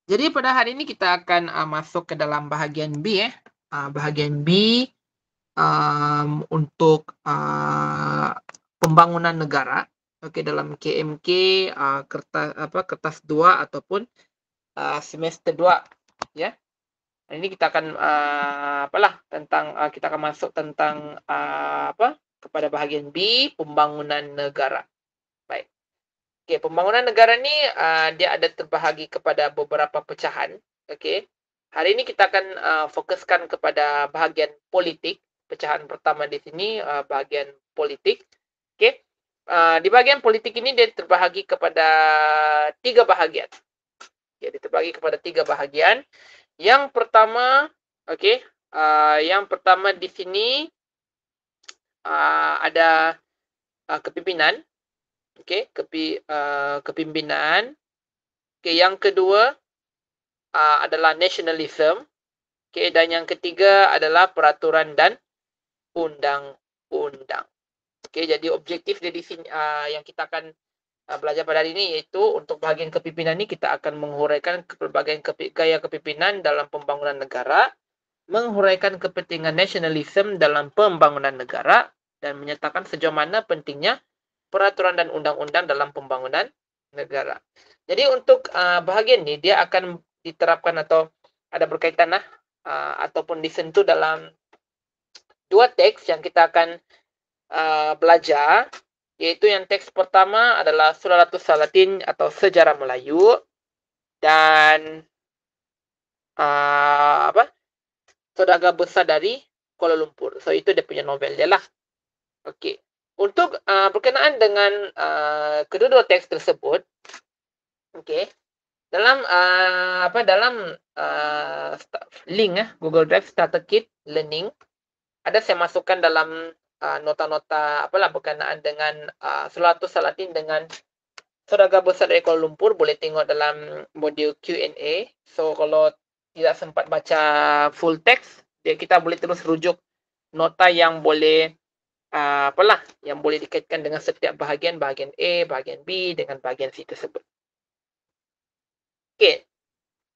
Jadi pada hari ini kita akan masuk ke dalam bahagian B bahagian B untuk pembangunan negara. Okey, dalam KMK kertas 2 ataupun semester 2 ya. Hari ini kita akan kita akan masuk tentang kepada bahagian B, pembangunan negara. Baik. Okey, pembangunan negara ni dia ada terbahagi kepada beberapa pecahan. Okey. Hari ini kita akan fokuskan kepada bahagian politik. Pecahan pertama di sini bahagian politik. Okey. Di bahagian politik ini dia terbahagi kepada 3 bahagian. Okay, dia terbahagi kepada 3 bahagian. Yang pertama, okey, yang pertama di sini ada kepimpinan. Okey, kepimpinan. Okey, yang kedua adalah nationalism. Okey, dan yang ketiga adalah peraturan dan undang-undang. Okey, jadi objektif dari sini yang kita akan belajar pada hari ini iaitu untuk bahagian kepimpinan ni kita akan menguraikan pelbagai gaya kepimpinan dalam pembangunan negara, menguraikan kepentingan nationalism dalam pembangunan negara dan menyatakan sejauh mana pentingnya peraturan dan undang-undang dalam pembangunan negara. Jadi untuk bahagian ni dia akan diterapkan atau ada berkaitan ataupun disentuh dalam 2 teks yang kita akan belajar, iaitu yang teks pertama adalah Suraratus Salatin atau Sejarah Melayu dan Saudagar Besar dari Kuala Lumpur. So itu dia punya novel dia lah. Okey. Untuk berkenaan dengan kedua-dua teks tersebut, okey, dalam link Google Drive Starter Kit Learning ada saya masukkan dalam nota-nota berkenaan dengan Suraratus Salatin dengan Saudagar Besar dari Kuala Lumpur. Boleh tengok dalam modul Q&A. So kalau tidak sempat baca full text, kita boleh terus rujuk nota yang boleh yang boleh dikaitkan dengan setiap bahagian A, bahagian B dengan bahagian C tersebut. Okey.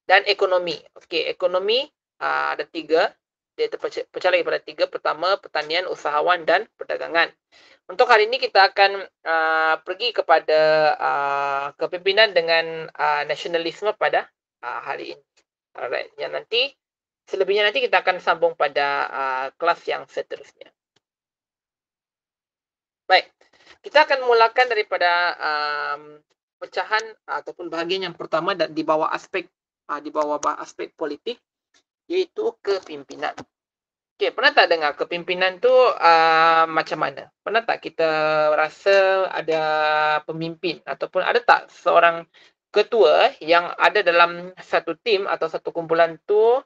Dan ekonomi. Okey, ekonomi ada 3. Dia terpecah lagi pada 3. Pertama, pertanian, usahawan dan perdagangan. Untuk hari ini kita akan pergi kepada kepimpinan dengan nasionalisme pada hari ini. Alright, yang nanti selebihnya nanti kita akan sambung pada kelas yang seterusnya. Baik, kita akan mulakan daripada pecahan ataupun bahagian yang pertama di bawah aspek politik, iaitu kepimpinan. Okey, pernah tak dengar kepimpinan tu macam mana? Pernah tak kita rasa ada pemimpin ataupun ada tak seorang ketua yang ada dalam satu tim atau satu kumpulan tu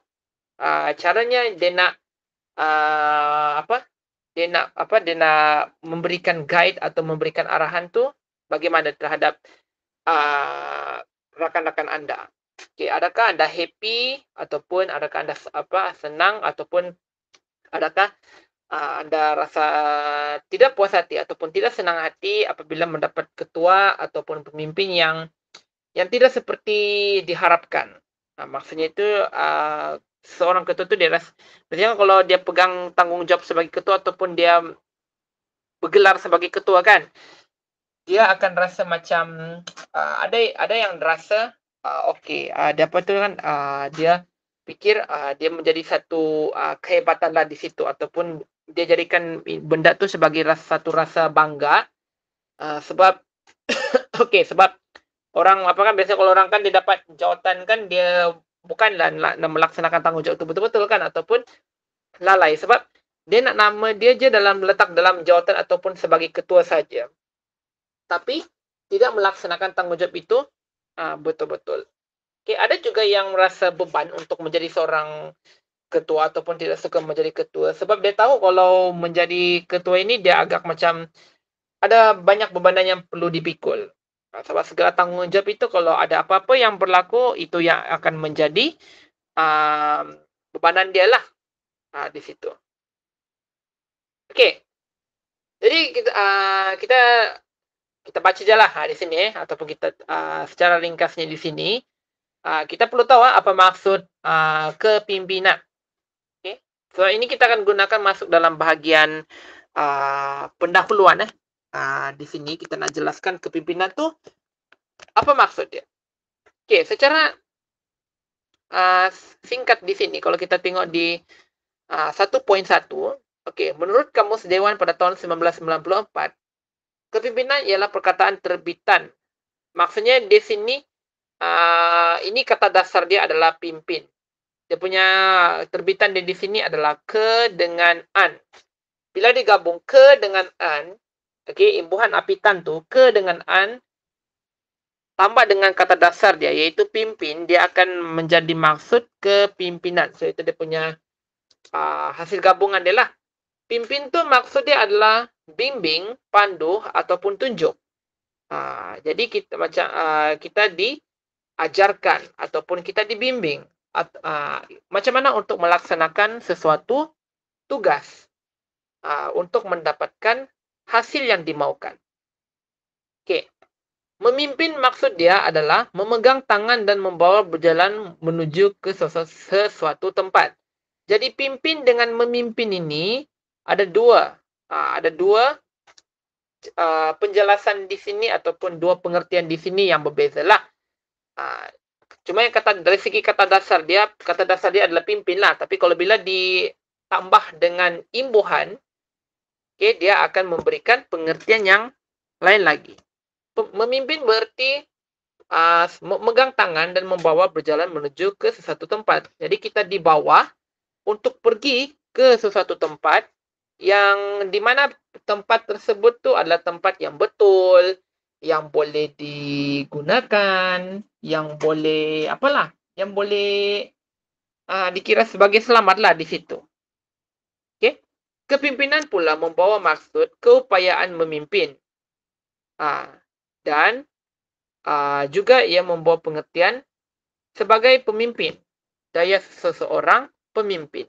caranya dia nak dia nak memberikan guide atau memberikan arahan tu bagaimana terhadap rakan-rakan anda. Okey, adakah anda happy ataupun adakah anda senang ataupun adakah anda rasa tidak puas hati ataupun tidak senang hati apabila mendapat ketua ataupun pemimpin yang tidak seperti diharapkan. Maksudnya itu seorang ketua tu dia rasa, biasanya kalau dia pegang tanggungjawab sebagai ketua ataupun dia bergelar sebagai ketua kan, dia akan rasa macam ada yang rasa okey, dia apa tu kan, dia fikir dia menjadi satu kehebatan lah di situ ataupun dia jadikan benda tu sebagai satu rasa bangga sebab okey, sebab orang biasa kalau orang kan dia dapat jawatan kan dia bukanlah nak melaksanakan tanggungjawab tu betul-betul kan ataupun lalai sebab dia nak nama dia je letak dalam jawatan ataupun sebagai ketua saja. Tapi tidak melaksanakan tanggungjawab itu betul-betul. Okay, ada juga yang merasa beban untuk menjadi seorang ketua ataupun tidak suka menjadi ketua sebab dia tahu kalau menjadi ketua ini dia agak macam ada banyak bebanan yang perlu dipikul. Sebab segala tanggungjawab itu kalau ada apa-apa yang berlaku itu yang akan menjadi bebanan dia lah di situ. Okey. Jadi kita baca je lah di sini ataupun kita secara ringkasnya di sini. kita perlu tahu apa maksud kepimpinan. Okay. So ini kita akan gunakan masuk dalam bahagian pendahuluan. Di sini kita nak jelaskan kepimpinan tu apa maksud dia. Okay, secara singkat di sini kalau kita tengok di 1.1, okay, menurut Kamus Dewan pada tahun 1994, kepimpinan ialah perkataan terbitan. Maksudnya di sini ini kata dasar dia adalah pimpin. Dia punya terbitan dia di sini adalah ke dengan an. Bila digabung ke dengan an, okay, imbuhan apitan tu ke dengan an tambah dengan kata dasar dia iaitu pimpin, dia akan menjadi maksud kepimpinan. So itu dia punya hasil gabungan dia lah. Pimpin tu maksud dia adalah bimbing, pandu ataupun tunjuk. Jadi kita macam kita diajarkan ataupun kita dibimbing macam mana untuk melaksanakan sesuatu tugas untuk mendapatkan hasil yang dimaukan. Okey. Memimpin maksud dia adalah memegang tangan dan membawa berjalan menuju ke sesuatu tempat. Jadi pimpin dengan memimpin ini ada dua penjelasan di sini ataupun dua pengertian di sini yang berbeza lah. Cuma yang dari segi kata dasar dia adalah pimpin lah. Tapi kalau bila ditambah dengan imbuhan, okay, dia akan memberikan pengertian yang lain lagi. Memimpin berarti memegang tangan dan membawa berjalan menuju ke sesuatu tempat. Jadi kita dibawa untuk pergi ke sesuatu tempat yang di mana tempat tersebut tu adalah tempat yang betul, yang boleh digunakan, yang boleh yang boleh dikira sebagai selamat lah di situ. Okay? Kepimpinan pula membawa maksud keupayaan memimpin. Dan juga ia membawa pengertian sebagai pemimpin, daya seseorang pemimpin.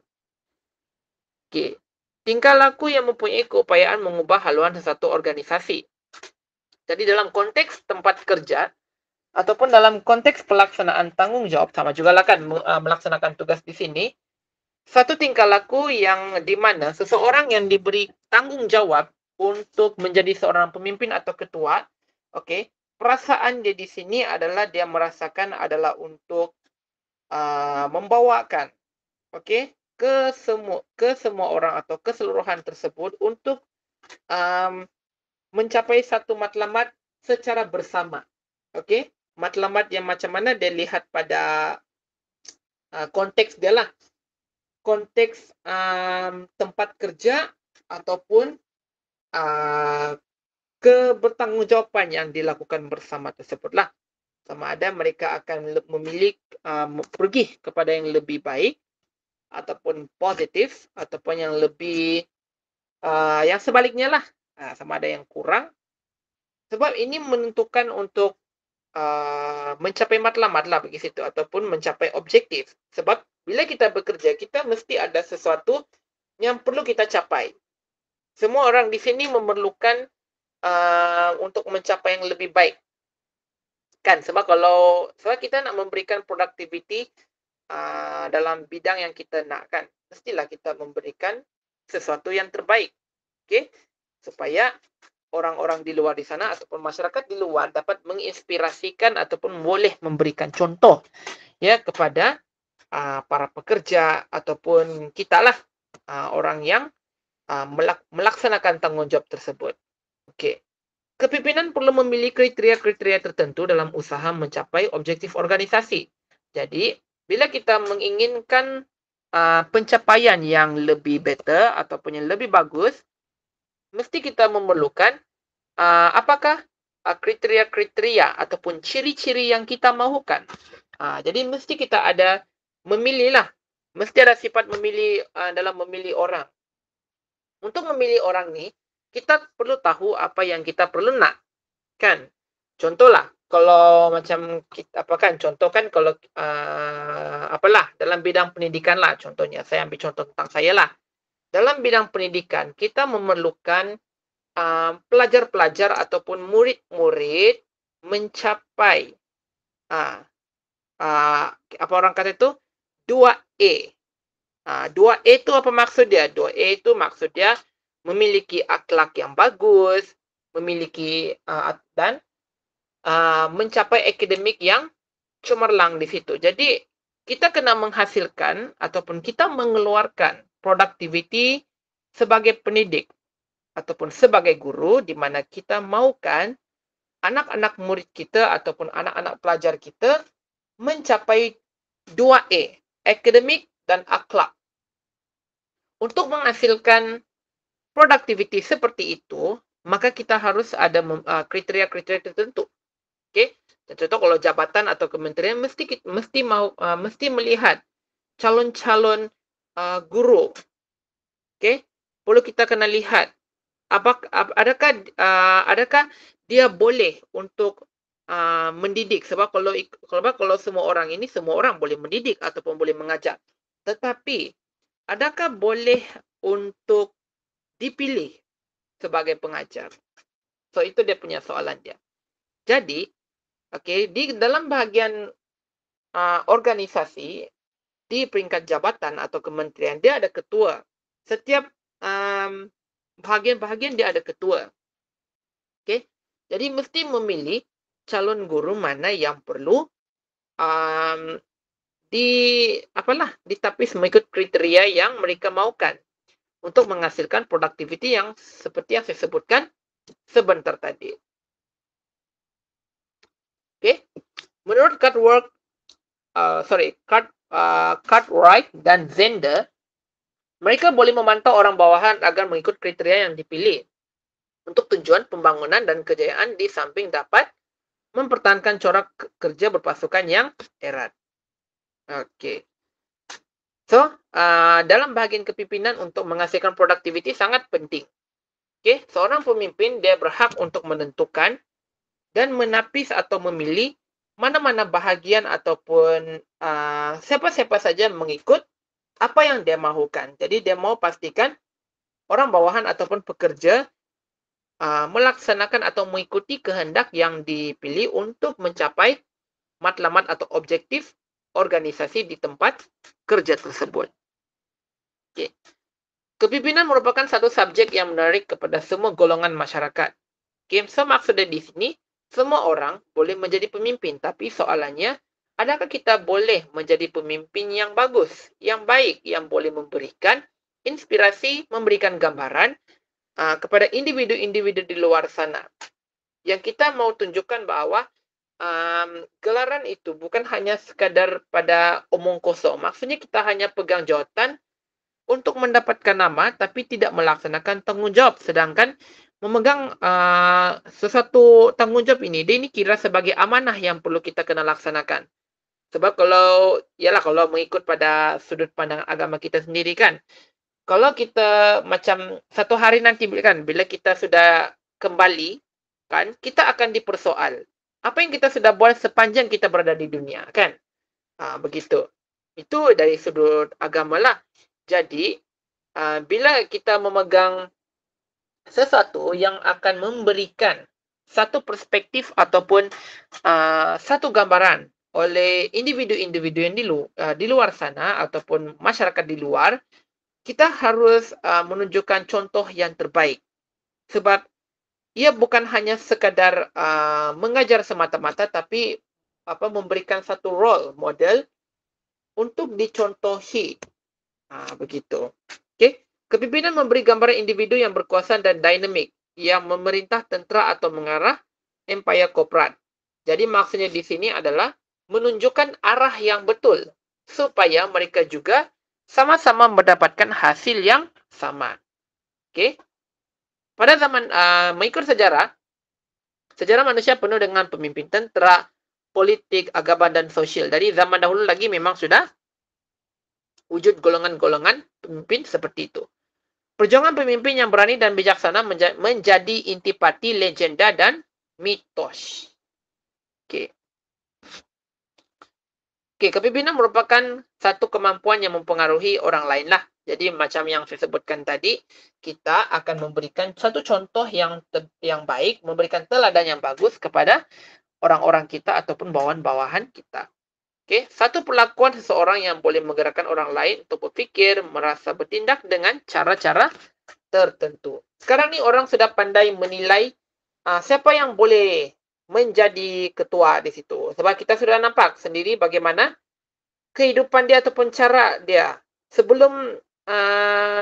Okay. Tingkah laku yang mempunyai keupayaan mengubah haluan sesuatu organisasi. Jadi dalam konteks tempat kerja ataupun dalam konteks pelaksanaan tanggungjawab, sama juga lah kan melaksanakan tugas di sini, satu tingkah laku yang di mana seseorang yang diberi tanggungjawab untuk menjadi seorang pemimpin atau ketua, okay, perasaan dia di sini adalah dia merasakan adalah untuk membawakan, okay, ke semua orang atau keseluruhan tersebut untuk mencapai satu matlamat secara bersama. Okay, matlamat yang macam mana dia lihat pada konteks dia lah. Konteks tempat kerja ataupun kebertanggungjawaban yang dilakukan bersama tersebutlah. Sama ada mereka akan memilih pergi kepada yang lebih baik ataupun positif ataupun yang lebih yang sebaliknya lah, sama ada yang kurang. Sebab ini menentukan untuk mencapai matlamat lah bagi situ ataupun mencapai objektif. Sebab bila kita bekerja, kita mesti ada sesuatu yang perlu kita capai. Semua orang di sini memerlukan untuk mencapai yang lebih baik. Kan? Sebab sebab kita nak memberikan productivity dalam bidang yang kita nak, kan, mestilah kita memberikan sesuatu yang terbaik. Okay? Supaya orang-orang di luar di sana ataupun masyarakat di luar dapat menginspirasikan ataupun boleh memberikan contoh ya kepada para pekerja ataupun kita lah orang yang melaksanakan tanggungjawab tersebut. Okey. Kepimpinan perlu memiliki kriteria-kriteria tertentu dalam usaha mencapai objektif organisasi. Jadi, bila kita menginginkan pencapaian yang lebih better ataupun yang lebih bagus, mesti kita memerlukan apakah kriteria-kriteria ataupun ciri-ciri yang kita mahukan. Jadi mesti kita ada memilih lah. Mesti ada sifat memilih dalam memilih orang. Untuk memilih orang ni, kita perlu tahu apa yang kita perlu nak. Kan? Contohlah, kalau macam contoh kan kalau dalam bidang pendidikan lah contohnya. Saya ambil contoh tentang saya lah. Dalam bidang pendidikan, kita memerlukan pelajar-pelajar ataupun murid-murid mencapai apa orang kata itu 2A. 2A itu apa maksud dia? 2A itu maksud dia memiliki akhlak yang bagus, memiliki dan mencapai akademik yang cemerlang di situ. Jadi kita kena menghasilkan ataupun kita mengeluarkan productivity sebagai pendidik ataupun sebagai guru di mana kita maukan anak-anak murid kita ataupun anak-anak pelajar kita mencapai 2A, akademik dan akhlak. Untuk menghasilkan productivity seperti itu, maka kita harus ada kriteria-kriteria tertentu. Okey. Contoh kalau jabatan atau kementerian mesti melihat calon-calon guru. Okey. Perlu kita kena lihat adakah dia boleh untuk mendidik, sebab kalau semua orang boleh mendidik ataupun boleh mengajar. Tetapi adakah boleh untuk dipilih sebagai pengajar? So itu dia punya soalan dia. Jadi, di dalam bahagian organisasi di peringkat jabatan atau kementerian dia ada ketua. Setiap bahagian-bahagian dia ada ketua. Okey. Jadi mesti memilih calon guru mana yang perlu ditapis mengikut kriteria yang mereka maukan untuk menghasilkan productivity yang seperti yang saya sebutkan sebentar tadi. Okey. Menurut Cartwright dan Zender, mereka boleh memantau orang bawahan agar mengikut kriteria yang dipilih untuk tujuan pembangunan dan kejayaan di samping dapat mempertahankan corak kerja berpasukan yang erat. Okey. So, dalam bahagian kepimpinan untuk menghasilkan produktiviti sangat penting. Okey, seorang pemimpin dia berhak untuk menentukan dan menapis atau memilih mana-mana bahagian ataupun siapa-siapa saja mengikut apa yang dia mahukan. Jadi dia mau pastikan orang bawahan ataupun pekerja melaksanakan atau mengikuti kehendak yang dipilih untuk mencapai matlamat atau objektif organisasi di tempat kerja tersebut. Okay. Kepimpinan merupakan satu subjek yang menarik kepada semua golongan masyarakat. Okay. So maksudnya di sini, semua orang boleh menjadi pemimpin. Tapi soalannya, adakah kita boleh menjadi pemimpin yang bagus, yang baik, yang boleh memberikan inspirasi, memberikan gambaran kepada individu-individu di luar sana. Yang kita mau tunjukkan bahawa gelaran itu bukan hanya sekadar pada omong kosong. Maksudnya kita hanya pegang jawatan untuk mendapatkan nama tapi tidak melaksanakan tanggungjawab. Sedangkan memegang sesuatu tanggungjawab ini, dia ini kira sebagai amanah yang perlu kita kena laksanakan. Sebab kalau mengikut pada sudut pandang agama kita sendiri kan, kalau kita macam satu hari nanti kan, bila kita sudah kembali, kan, kita akan dipersoal. Apa yang kita sudah buat sepanjang kita berada di dunia, kan? Begitu. Itu dari sudut agama lah. Jadi, bila kita memegang sesuatu yang akan memberikan satu perspektif ataupun satu gambaran oleh individu-individu yang di luar sana ataupun masyarakat di luar, kita harus menunjukkan contoh yang terbaik. Sebab ia bukan hanya sekadar mengajar semata-mata, tapi memberikan satu role model untuk dicontohi. Begitu. Okay. Kepimpinan memberi gambaran individu yang berkuasa dan dinamik, yang memerintah tentera atau mengarah empayar korporat. Jadi maksudnya di sini adalah menunjukkan arah yang betul, supaya mereka juga sama-sama mendapatkan hasil yang sama. Okey. Pada zaman mengikut sejarah manusia penuh dengan pemimpin tentera, politik, agama dan sosial. Dari zaman dahulu lagi memang sudah wujud golongan-golongan pemimpin seperti itu. Perjuangan pemimpin yang berani dan bijaksana menjadi intipati legenda dan mitos. Okey. Okey, kepimpinan merupakan satu kemampuan yang mempengaruhi orang lain lah. Jadi macam yang saya sebutkan tadi, kita akan memberikan satu contoh yang baik, memberikan teladan yang bagus kepada orang-orang kita ataupun bawahan-bawahan kita. Okey, satu perlakuan seseorang yang boleh menggerakkan orang lain untuk berfikir, merasa, bertindak dengan cara-cara tertentu. Sekarang ni orang sudah pandai menilai siapa yang boleh menjadi ketua di situ. Sebab kita sudah nampak sendiri bagaimana kehidupan dia ataupun cara dia sebelum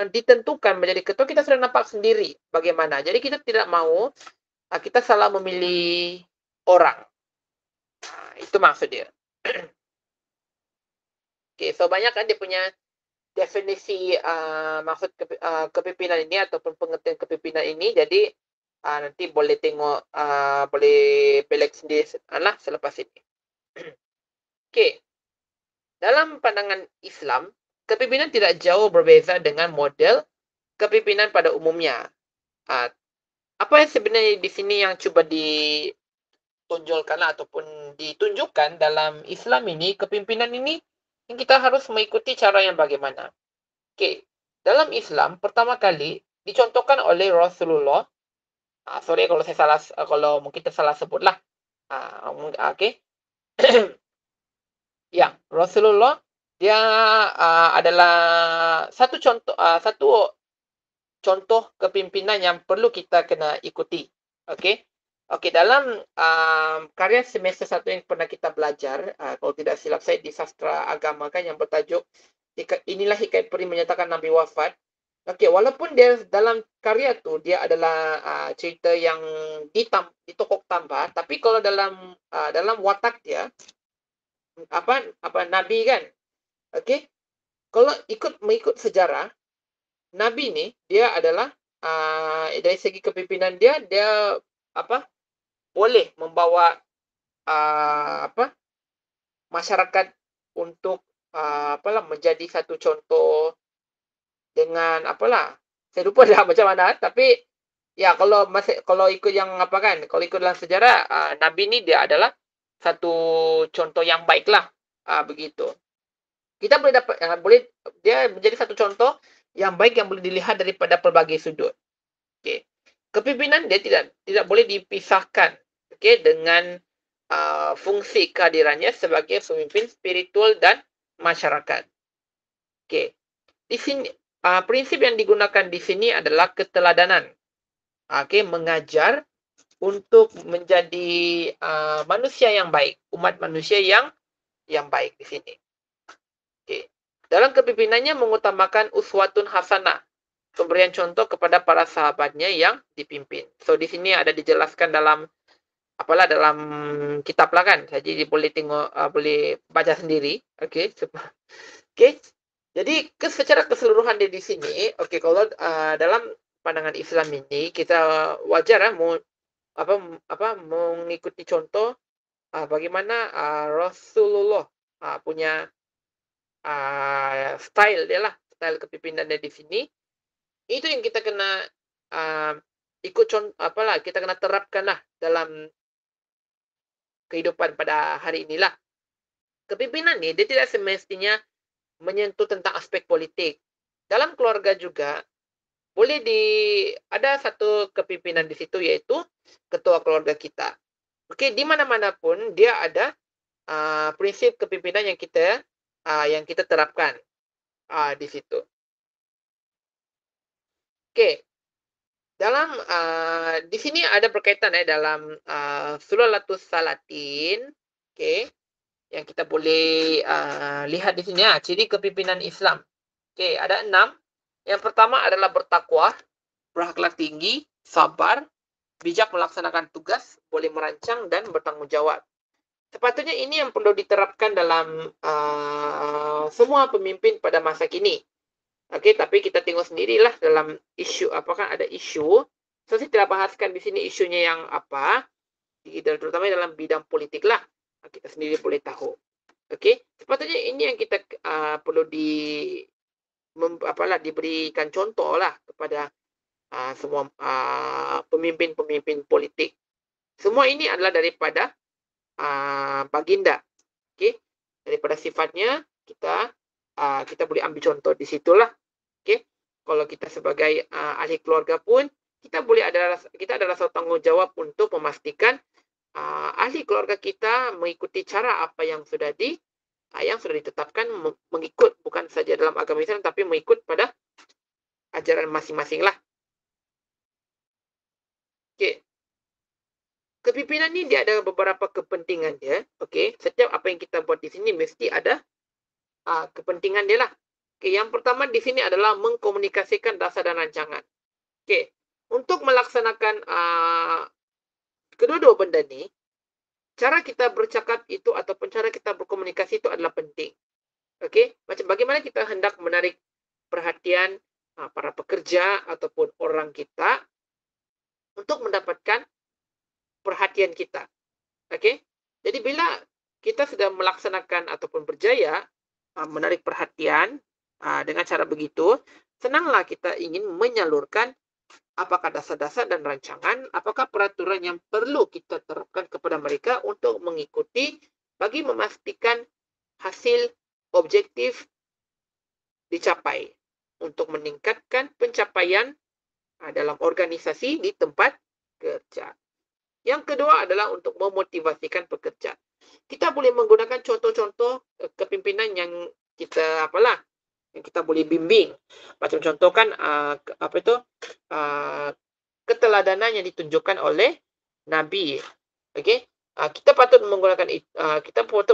ditentukan menjadi ketua, kita sudah nampak sendiri bagaimana. Jadi kita tidak mahu kita salah memilih orang. Itu maksud dia. Okay, so banyak kan dia punya definisi maksud kepimpinan ini ataupun pengertian kepimpinan ini. Jadi nanti boleh tengok, boleh belak sendiri selepas ini. Okay. Dalam pandangan Islam, kepimpinan tidak jauh berbeza dengan model kepimpinan pada umumnya. Apa yang sebenarnya di sini yang cuba ditunjukkan ataupun ditunjukkan dalam Islam ini, kepimpinan ini yang kita harus mengikuti cara yang bagaimana. Okay. Dalam Islam, pertama kali dicontohkan oleh Rasulullah. Sorry kalau saya salah, kalau mungkin tersalah sebutlah. Okay. Ya, Rasulullah dia adalah satu contoh kepimpinan yang perlu kita kena ikuti. Okey. Okey, dalam karya semester 1 yang pernah kita belajar, kalau tidak silap saya di sastra agama kan yang bertajuk inilah hikayat peri menyatakan Nabi wafat. Okey, walaupun dia dalam karya tu dia adalah cerita yang ditokok tambah, tapi kalau dalam watak dia apa Nabi kan. Okey. Kalau mengikut sejarah, Nabi ni dia adalah dari segi kepimpinan dia boleh membawa masyarakat untuk menjadi satu contoh dengan saya lupa dah macam mana, tapi ya kalau ikut yang kalau ikut dalam sejarah Nabi ni dia adalah satu contoh yang baiklah, begitu. Kita boleh dapat dia menjadi satu contoh yang baik yang boleh dilihat daripada pelbagai sudut. Okey. Kepimpinan dia tidak boleh dipisahkan dengan fungsi kehadirannya sebagai pemimpin spiritual dan masyarakat. Okey. Di sini prinsip yang digunakan di sini adalah keteladanan. Okey, mengajar untuk menjadi manusia yang baik, umat manusia yang baik di sini. Okay. Dalam kepimpinannya mengutamakan uswatun hasanah, pemberian contoh kepada para sahabatnya yang dipimpin. So di sini ada dijelaskan dalam kitab lah kan. Jadi boleh tengok, boleh baca sendiri. Okey. Okey. Jadi secara keseluruhan dia di sini, okey, kalau dalam pandangan Islam ini kita wajar mengikuti contoh bagaimana Rasulullah punya style dia lah, style kepimpinan dia di sini. Itu yang kita kena kita kena terapkan lah dalam kehidupan pada hari inilah. Kepimpinan ni dia tidak semestinya menyentuh tentang aspek politik. Dalam keluarga juga boleh ada satu kepimpinan di situ, iaitu ketua keluarga kita. Okey, di mana-mana pun dia ada prinsip kepimpinan yang kita terapkan di situ. Okey. Dalam di sini ada berkaitan dalam Sulalatus Salatin, okey, yang kita boleh lihat di sini ciri kepimpinan Islam. Okey, ada 6. Yang pertama adalah bertakwa, berakhlak tinggi, sabar, bijak melaksanakan tugas, boleh merancang dan bertanggungjawab. Sepatutnya ini yang perlu diterapkan dalam semua pemimpin pada masa kini. Okey, tapi kita tengok sendirilah dalam isu, apakah ada isu. So, saya tidak bahaskan di sini isunya yang apa, terutama dalam bidang politik lah. Kita sendiri boleh tahu. Okey, sepatutnya ini yang kita perlu diberikan contoh lah kepada semua pemimpin-pemimpin politik. Semua ini adalah daripada baginda. Okey, daripada sifatnya kita boleh ambil contoh di situlah. Okey, kalau kita sebagai ahli keluarga pun kita ada rasa tanggungjawab untuk memastikan ahli keluarga kita mengikuti cara apa yang sudah yang sudah ditetapkan mengikut bukan saja dalam agama Islam tapi mengikut pada ajaran masing-masing lah. Okey. Kepimpinan ni dia ada beberapa kepentingan dia. Okey, setiap apa yang kita buat di sini mesti ada kepentingan dia lah. Okey, yang pertama di sini adalah mengkomunikasikan dasar dan rancangan. Okey, untuk melaksanakan kedua-dua benda ni, cara kita bercakap itu ataupun cara kita berkomunikasi itu adalah penting. Okey, macam bagaimana kita hendak menarik perhatian para pekerja ataupun orang kita untuk mendapatkan perhatian kita. Okey, jadi bila kita sudah melaksanakan ataupun berjaya menarik perhatian dengan cara begitu, senanglah kita ingin menyalurkan apakah dasar-dasar dan rancangan, apakah peraturan yang perlu kita terapkan kepada mereka untuk mengikuti bagi memastikan hasil objektif dicapai untuk meningkatkan pencapaian dalam organisasi di tempat kerja. Yang kedua adalah untuk memotivasikan pekerja. Kita boleh menggunakan contoh-contoh kepimpinan yang kita yang kita boleh bimbing. Macam contoh kan keteladanan yang ditunjukkan oleh Nabi. Okey, kita patut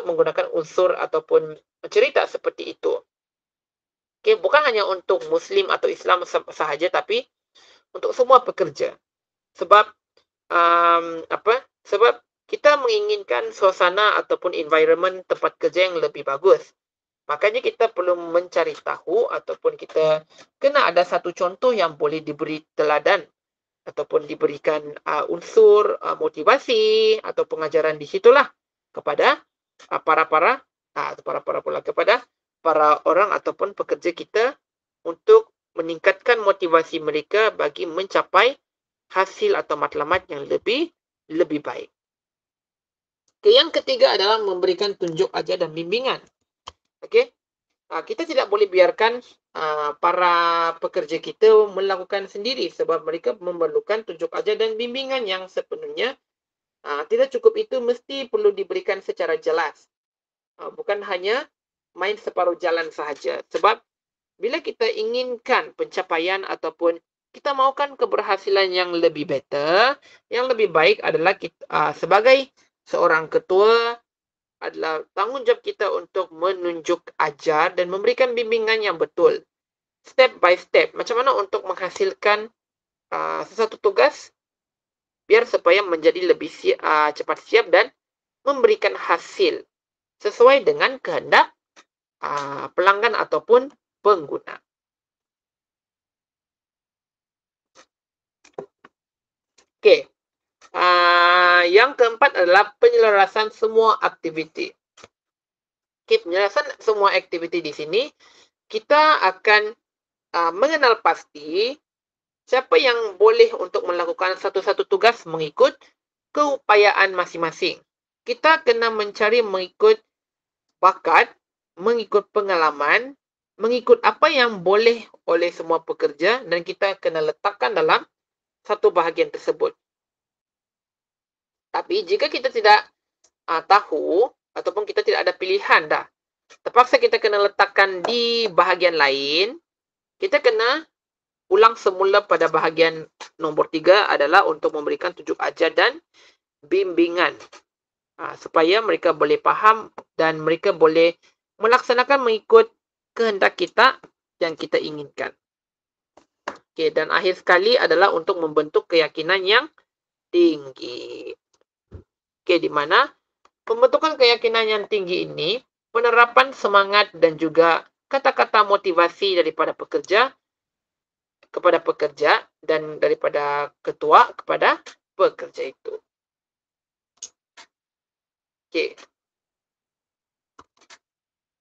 menggunakan unsur ataupun cerita seperti itu. Okey, bukan hanya untuk Muslim atau Islam sahaja, tapi untuk semua pekerja. Sebab sebab kita menginginkan suasana ataupun environment tempat kerja yang lebih bagus. Makanya kita perlu mencari tahu ataupun kita kena ada satu contoh yang boleh diberi teladan ataupun diberikan unsur motivasi atau pengajaran di situlah kepada kepada para orang ataupun pekerja kita untuk meningkatkan motivasi mereka bagi mencapai hasil atau matlamat yang lebih baik. Yang ketiga adalah memberikan tunjuk ajar dan bimbingan. Okey, kita tidak boleh biarkan para pekerja kita melakukan sendiri sebab mereka memerlukan tunjuk ajar dan bimbingan yang sepenuhnya tidak cukup itu mesti perlu diberikan secara jelas. Bukan hanya main separuh jalan sahaja. Sebab bila kita inginkan pencapaian ataupun kita mahukan keberhasilan yang lebih better, yang lebih baik adalah kita, sebagai seorang ketua adalah tanggungjawab kita untuk menunjuk ajar dan memberikan bimbingan yang betul. Step by step. Macam mana untuk menghasilkan sesuatu tugas biar supaya menjadi lebih cepat siap dan memberikan hasil sesuai dengan kehendak pelanggan ataupun pengguna. Okey. Yang keempat adalah penyelarasan semua aktiviti. Okay, penyelarasan semua aktiviti di sini, kita akan mengenal pasti siapa yang boleh untuk melakukan satu-satu tugas mengikut keupayaan masing-masing. Kita kena mencari mengikut bakat, mengikut pengalaman, mengikut apa yang boleh oleh semua pekerja dan kita kena letakkan dalam satu bahagian tersebut. Tapi jika kita tidak tahu ataupun kita tidak ada pilihan dah, terpaksa kita kena letakkan di bahagian lain, kita kena ulang semula pada bahagian nombor 3 adalah untuk memberikan tunjuk ajar dan bimbingan. Supaya mereka boleh faham dan mereka boleh melaksanakan mengikut kehendak kita yang kita inginkan. Okay, dan akhir sekali adalah untuk membentuk keyakinan yang tinggi. Okay, di mana pembentukan keyakinan yang tinggi ini, penerapan semangat dan juga kata-kata motivasi daripada pekerja kepada pekerja dan daripada ketua kepada pekerja itu. Okey.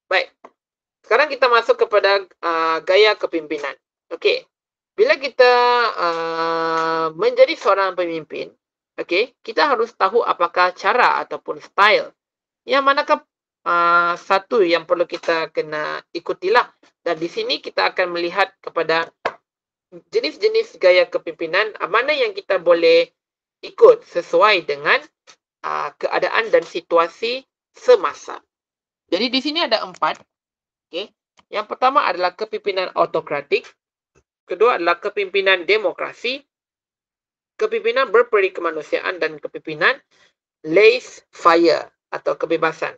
Baik. Sekarang kita masuk kepada gaya kepimpinan. Okey. Bila kita menjadi seorang pemimpin, okey, kita harus tahu apakah cara ataupun style yang manakah satu yang perlu kita kena ikutilah. Dan di sini kita akan melihat kepada jenis-jenis gaya kepimpinan mana yang kita boleh ikut sesuai dengan keadaan dan situasi semasa. Jadi di sini ada 4. Okay. Yang pertama adalah kepimpinan autokratik. Kedua adalah kepimpinan demokrasi. Kepimpinan berperi kemanusiaan dan kepimpinan laissez-faire atau kebebasan.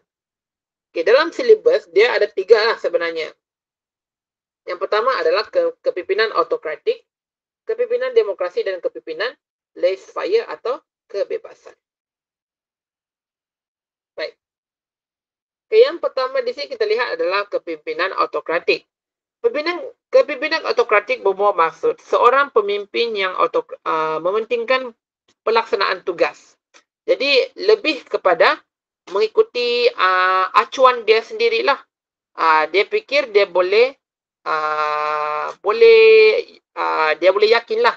Okay, dalam silibus dia ada 3 lah sebenarnya. Yang pertama adalah kepimpinan autokratik, kepimpinan demokrasi dan kepimpinan laissez-faire atau kebebasan. Baik. Okay, yang pertama di sini kita lihat adalah kepimpinan autokratik. Kepimpinan autokratik berbuah maksud seorang pemimpin yang mementingkan pelaksanaan tugas. Jadi lebih kepada mengikuti acuan dia sendirilah. Dia fikir dia boleh dia boleh yakinlah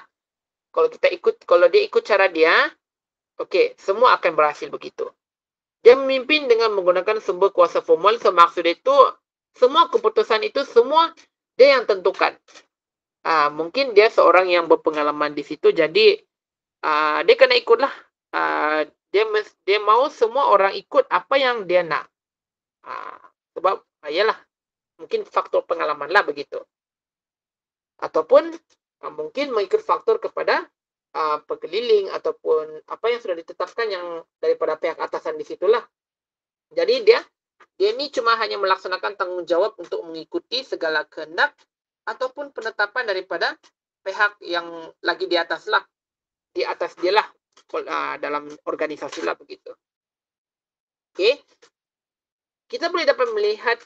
kalau dia ikut cara dia, okey, semua akan berhasil begitu. Dia memimpin dengan menggunakan sumber kuasa formal, semaksud itu semua keputusan itu semua dia yang tentukan. Mungkin dia seorang yang berpengalaman di situ, jadi dia kena ikutlah. Dia mau semua orang ikut apa yang dia nak. Sebab yalah, mungkin faktor pengalaman lah begitu. Ataupun mungkin mengikut faktor kepada pekeliling ataupun apa yang sudah ditetapkan yang daripada pihak atasan di situlah. Jadi dia ni cuma hanya melaksanakan tanggungjawab untuk mengikuti segala kehendak ataupun penetapan daripada pihak yang lagi di atas lah. Di atas dia lah dalam organisasi lah begitu. Okey. Kita boleh dapat melihat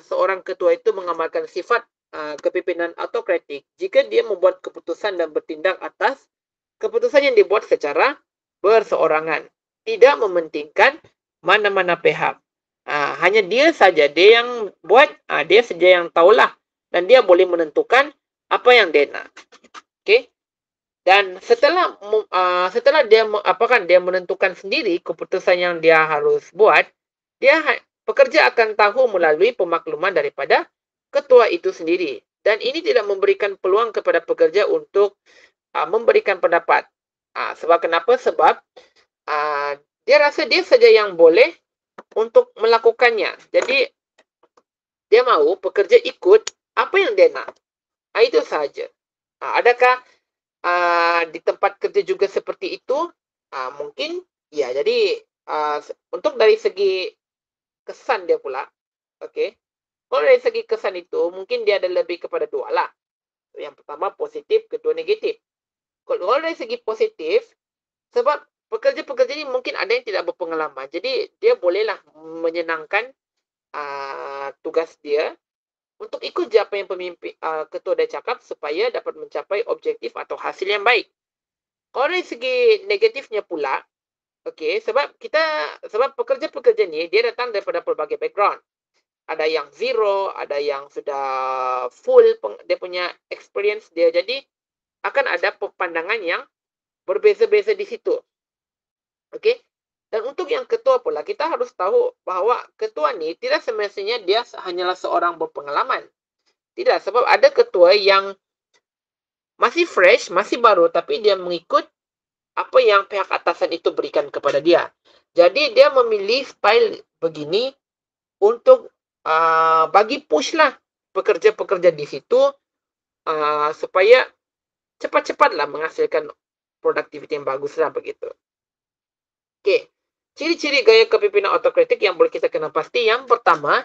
seorang ketua itu mengamalkan sifat kepimpinan autokratik jika dia membuat keputusan dan bertindak atas keputusan yang dibuat secara berseorangan. Tidak mementingkan mana-mana pihak. Hanya dia saja, dia yang buat, dia saja yang tahulah. Dan dia boleh menentukan apa yang dia nak. Okay? Dan setelah dia menentukan sendiri keputusan yang dia harus buat, pekerja akan tahu melalui pemakluman daripada ketua itu sendiri. Dan ini tidak memberikan peluang kepada pekerja untuk memberikan pendapat. Sebab kenapa? Sebab dia rasa dia saja yang boleh untuk melakukannya. Jadi, dia mahu pekerja ikut apa yang dia nak. Itu sahaja. Adakah di tempat kerja juga seperti itu? Mungkin, ya. Jadi, untuk dari segi kesan dia pula, okay. Kalau dari segi kesan itu, mungkin dia ada lebih kepada 2 lah. Yang pertama positif, kedua negatif. Kalau dari segi positif, sebab pekerja-pekerja ini mungkin ada yang tidak berpengalaman. Jadi, dia bolehlah menyenangkan tugas dia untuk ikut je apa yang ketua dia cakap supaya dapat mencapai objektif atau hasil yang baik. Kalau dari segi negatifnya pula, okay, sebab pekerja-pekerja ni, dia datang daripada pelbagai background. Ada yang zero, ada yang sudah full dia punya experience dia. Jadi, akan ada pandangan yang berbeza-beza di situ. Okey. Dan untuk yang ketua pula, kita harus tahu bahawa ketua ni tidak semestinya dia hanyalah seorang berpengalaman. Tidak, sebab ada ketua yang masih fresh, masih baru, tapi dia mengikut apa yang pihak atasan itu berikan kepada dia. Jadi, dia memilih style begini untuk bagi push lah pekerja-pekerja di situ supaya cepat-cepatlah menghasilkan produktiviti yang bagus lah begitu. Okey. Ciri-ciri gaya kepimpinan autokratik yang boleh kita kenal pasti. Yang pertama,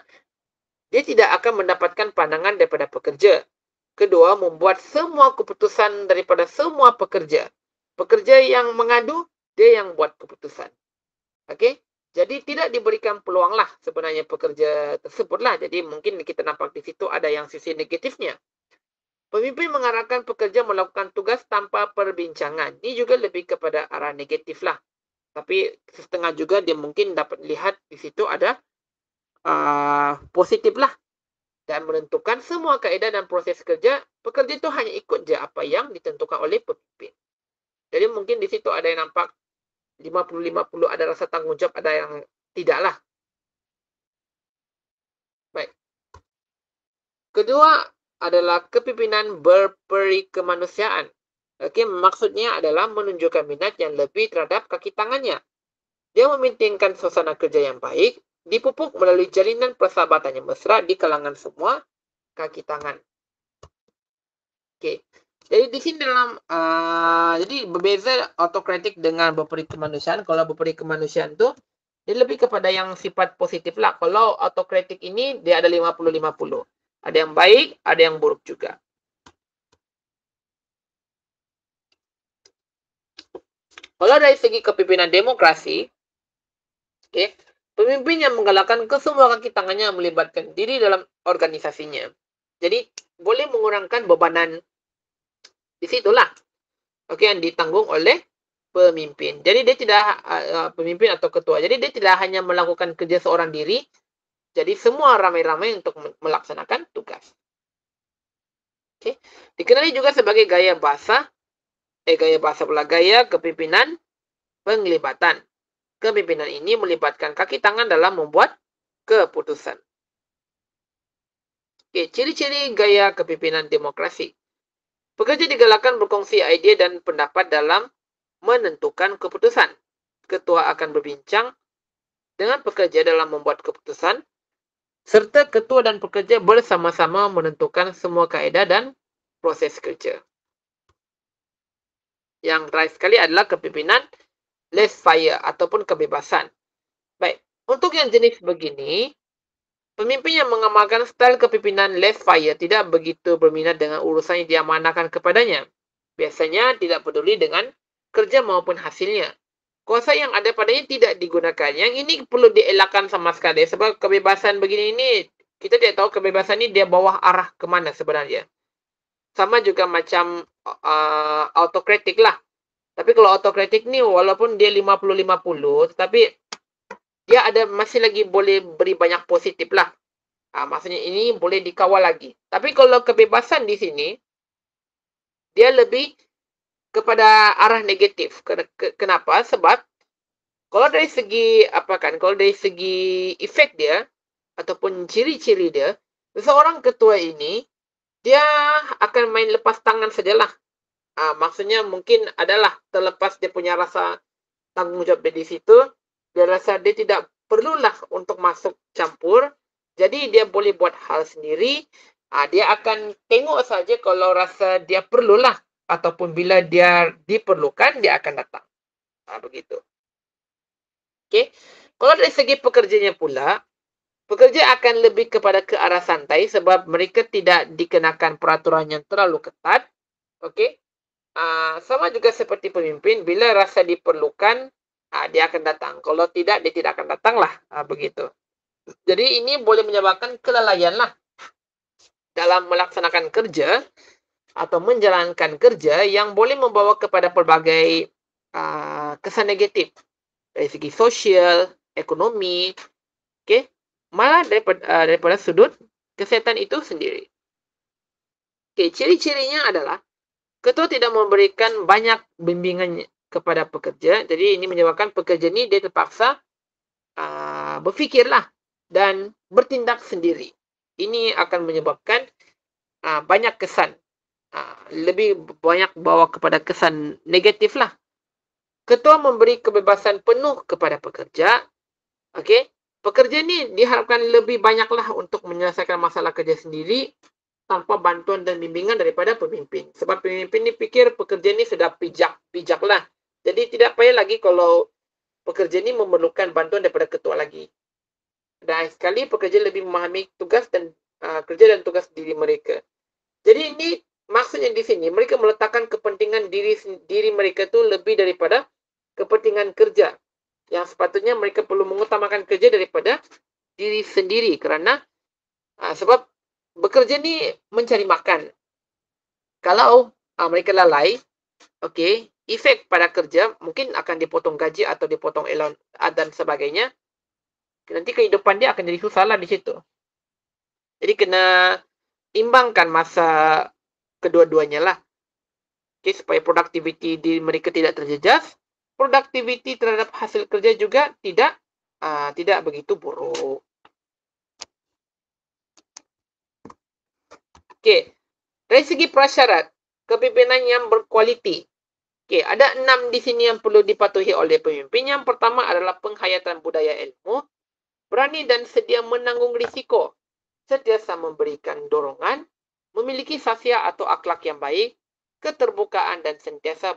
dia tidak akan mendapatkan pandangan daripada pekerja. Kedua, membuat semua keputusan daripada semua pekerja. Pekerja yang mengadu, dia yang buat keputusan. Okey. Jadi tidak diberikan peluang lah sebenarnya pekerja tersebut lah. Jadi mungkin kita nampak di situ ada yang sisi negatifnya. Pemimpin mengarahkan pekerja melakukan tugas tanpa perbincangan. Ini juga lebih kepada arah negatif lah. Tapi setengah juga dia mungkin dapat lihat di situ ada positif lah. Dan menentukan semua kaedah dan proses kerja, pekerja itu hanya ikut je apa yang ditentukan oleh pemimpin. Jadi mungkin di situ ada yang nampak 50-50, ada rasa tanggungjawab, ada yang tidak lah. Baik. Kedua adalah kepimpinan berperi kemanusiaan. Okey, maksudnya adalah menunjukkan minat yang lebih terhadap kaki tangannya. Dia mementingkan suasana kerja yang baik, dipupuk melalui jalinan persahabatan yang mesra di kalangan semua kaki tangan. Okey. Jadi di sini dalam jadi berbeza autokratik dengan berperi kemanusiaan. Kalau berperi kemanusiaan tu dia lebih kepada yang sifat positif lah. Kalau autokratik ini dia ada 50-50. Ada yang baik, ada yang buruk juga. Kalau dari segi kepimpinan demokrasi, okay, pemimpin yang menggalakkan ke semua kaki tangannya melibatkan diri dalam organisasinya. Jadi boleh mengurangkan bebanan di situlah. Okey, yang ditanggung oleh pemimpin. Jadi dia tidak pemimpin atau ketua. Jadi dia tidak hanya melakukan kerja seorang diri. Jadi semua ramai-ramai untuk melaksanakan tugas. Okey. Dikenali juga sebagai gaya bahasa pula gaya kepimpinan penglibatan. Kepimpinan ini melibatkan kaki tangan dalam membuat keputusan. Okey, ciri-ciri gaya kepimpinan demokrasi. Pekerja digalakkan berkongsi idea dan pendapat dalam menentukan keputusan. Ketua akan berbincang dengan pekerja dalam membuat keputusan, serta ketua dan pekerja bersama-sama menentukan semua kaedah dan proses kerja. Yang terakhir sekali adalah kepimpinan laissez-faire ataupun kebebasan. Baik, untuk yang jenis begini, pemimpin yang mengamalkan style kepimpinan laissez-faire tidak begitu berminat dengan urusan yang diamanahkan kepadanya. Biasanya tidak peduli dengan kerja maupun hasilnya. Kuasa yang ada padanya tidak digunakan. Yang ini perlu dielakkan sama sekali. Sebab kebebasan begini ini, kita tidak tahu kebebasan ini dia bawa arah ke mana sebenarnya. Sama juga macam autokratik lah. Tapi kalau autokratik ni walaupun dia 50-50, tetapi dia ada masih lagi boleh beri banyak positif lah. Maksudnya ini boleh dikawal lagi. Tapi kalau kebebasan di sini, dia lebih kepada arah negatif. Kenapa? Sebab kalau dari segi kalau dari segi efek dia ataupun ciri-ciri dia, seorang ketua ini dia akan main lepas tangan sajalah. Maksudnya mungkin adalah terlepas dia punya rasa tanggungjawab di situ, dia rasa dia tidak perlulah untuk masuk campur. Jadi dia boleh buat hal sendiri. Dia akan tengok saja kalau rasa dia perlulah ataupun bila dia diperlukan dia akan datang. Begitu. Okey. Kalau dari segi pekerjanya pula, pekerja akan lebih kepada ke arah santai sebab mereka tidak dikenakan peraturan yang terlalu ketat. Okey. Sama juga seperti pemimpin, bila rasa diperlukan, dia akan datang. Kalau tidak, dia tidak akan datang lah. Begitu. Jadi ini boleh menyebabkan kelalaian lah dalam melaksanakan kerja atau menjalankan kerja yang boleh membawa kepada pelbagai kesan negatif dari segi sosial, ekonomi, malah daripada sudut kesihatan itu sendiri. Ciri-cirinya adalah ketua tidak memberikan banyak bimbingan kepada pekerja. Jadi ini menyebabkan pekerja ni dia terpaksa berfikirlah dan bertindak sendiri. Ini akan menyebabkan banyak kesan. Lebih banyak bawa kepada kesan negatif lah. Ketua memberi kebebasan penuh kepada pekerja. Okey. Pekerja ni diharapkan lebih banyaklah untuk menyelesaikan masalah kerja sendiri tanpa bantuan dan bimbingan daripada pemimpin. Sebab pemimpin ni fikir pekerja ni sudah pijak lah. Jadi tidak payah lagi kalau pekerja ni memerlukan bantuan daripada ketua lagi. Dan sekali pekerja lebih memahami tugas dan kerja dan tugas diri mereka. Jadi ini maksudnya di sini mereka meletakkan kepentingan diri mereka tu lebih daripada kepentingan kerja. Yang sepatutnya mereka perlu mengutamakan kerja daripada diri sendiri kerana sebab bekerja ni mencari makan. Kalau mereka lalai, efek pada kerja mungkin akan dipotong gaji atau dipotong allowance dan sebagainya. Nanti kehidupan dia akan jadi susah lah di situ. Jadi kena imbangkan masa kedua-duanya lah. Supaya produktiviti diri mereka tidak terjejas, produktiviti terhadap hasil kerja juga tidak begitu buruk. Dari segi prasyarat, kepimpinan yang berkualiti. Ada 6 di sini yang perlu dipatuhi oleh pemimpin. Yang pertama adalah penghayatan budaya ilmu. berani dan sedia menanggung risiko, sentiasa memberikan dorongan, memiliki safia atau akhlak yang baik, keterbukaan dan sentiasa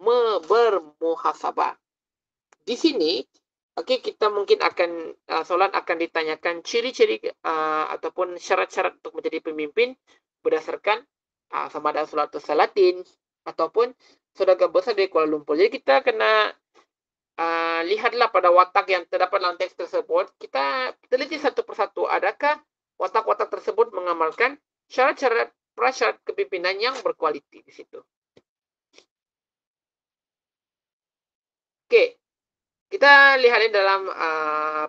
bermuhasabah. Di sini, okey, kita mungkin akan soalan akan ditanyakan ciri-ciri ataupun syarat-syarat untuk menjadi pemimpin berdasarkan sama ada Salatul Salatin ataupun Saudagar Besar dari Kuala Lumpur. Jadi kita kena lihatlah pada watak yang terdapat dalam teks tersebut. Kita teliti satu persatu. Adakah watak-watak tersebut mengamalkan syarat-syarat prasyarat kepimpinan yang berkualiti di situ? Okey. Kita lihat dalam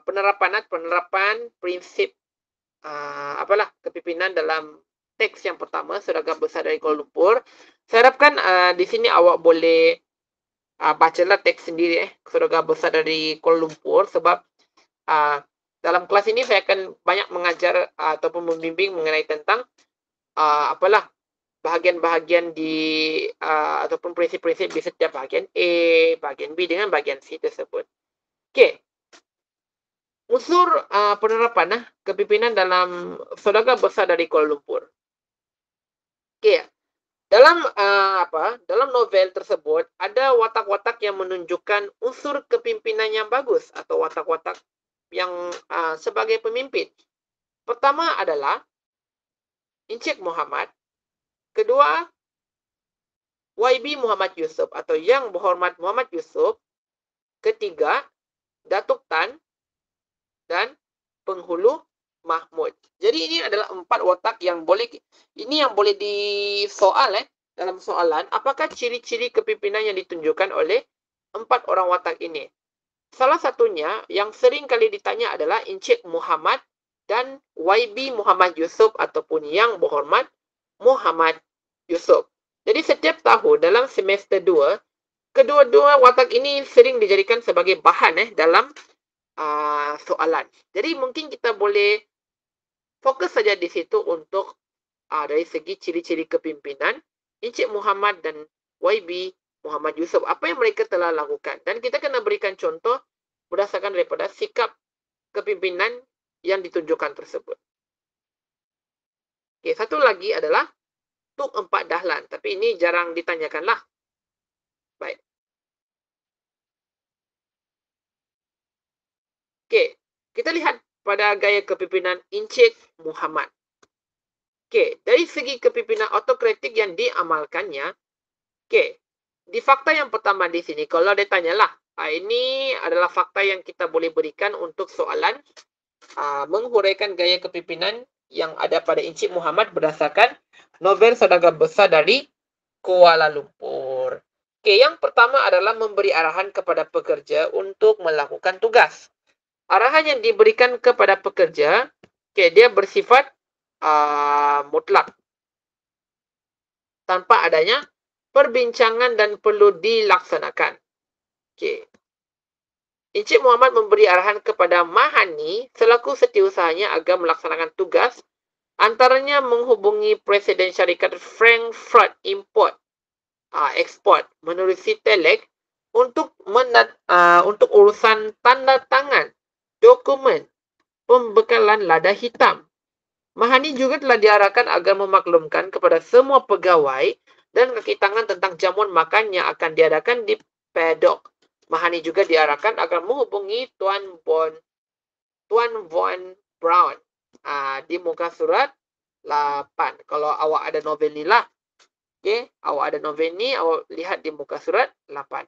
penerapan prinsip kepimpinan dalam teks yang pertama, Saudagar Besar dari Kuala Lumpur. Saya harapkan di sini awak boleh bacalah teks sendiri Saudagar Besar dari Kuala Lumpur, sebab dalam kelas ini saya akan banyak mengajar ataupun membimbing mengenai tentang bahagian-bahagian di ataupun prinsip-prinsip di setiap bahagian A, bahagian B dengan bahagian C tersebut. Okey. Unsur penerapan kepimpinan dalam Saudagar Besar dari Kuala Lumpur. Okey. Dalam dalam novel tersebut ada watak-watak yang menunjukkan unsur kepimpinan yang bagus atau watak-watak yang sebagai pemimpin. Pertama adalah Encik Muhammad. Kedua, YB Muhammad Yusof atau Yang Berhormat Muhammad Yusof. Ketiga, Datuk Tan dan Penghulu Mahmud. Jadi ini adalah 4 watak yang boleh disoal dalam soalan, apakah ciri-ciri kepimpinan yang ditunjukkan oleh 4 orang watak ini. Salah satunya yang sering kali ditanya adalah Encik Muhammad dan YB Muhammad Yusof ataupun Yang Berhormat Muhammad Yusof. Jadi setiap tahun dalam semester 2, kedua-dua watak ini sering dijadikan sebagai bahan dalam soalan. Jadi mungkin kita boleh fokus saja di situ untuk dari segi ciri-ciri kepimpinan Encik Muhammad dan YB Muhammad Yusof, apa yang mereka telah lakukan. Dan kita kena berikan contoh berdasarkan daripada sikap kepimpinan yang ditunjukkan tersebut. Okey, satu lagi adalah Tuk Empat Dahlan. Tapi ini jarang ditanyakanlah. Baik. Okey, kita lihat pada gaya kepimpinan Encik Muhammad. Okey, dari segi kepimpinan autokratik yang diamalkannya, okey, di fakta yang pertama di sini, kalau dia tanyalah, ini adalah fakta yang kita boleh berikan untuk soalan menghuraikan gaya kepimpinan yang ada pada Encik Muhammad berdasarkan novel Saudagar Besar dari Kuala Lumpur. Okey, yang pertama adalah memberi arahan kepada pekerja untuk melakukan tugas. Arahan yang diberikan kepada pekerja, okey, dia bersifat mutlak, tanpa adanya perbincangan dan perlu dilaksanakan. Okey. Encik Muhammad memberi arahan kepada Mahani selaku setiausahanya agar melaksanakan tugas, antaranya menghubungi Presiden Syarikat Frankfurt Import Export menerusi Telek untuk urusan tanda tangan dokumen pembekalan lada hitam. Mahani juga telah diarahkan agar memaklumkan kepada semua pegawai dan kaki tangan tentang jamuan makan yang akan diadakan di paddock. Mahani juga diarahkan agar menghubungi Tuan Von Brown di muka surat 8. Kalau awak ada novel ni lah. Okey, awak ada novel ni, awak lihat di muka surat 8.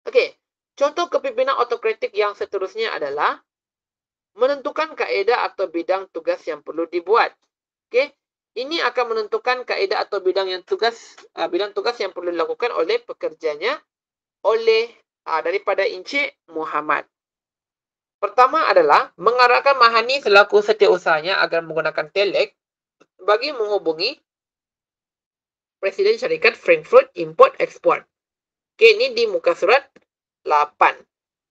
Okey, contoh kepimpinan autokratik yang seterusnya adalah menentukan kaedah atau bidang tugas yang perlu dibuat. Okey, ini akan menentukan kaedah atau bidang tugas yang perlu dilakukan oleh pekerjanya daripada Encik Muhammad. Pertama adalah mengarahkan Mahani selaku setiausahanya agar menggunakan Telek bagi menghubungi Presiden Syarikat Frankfurt Import Export. Okey, ini di muka surat 8.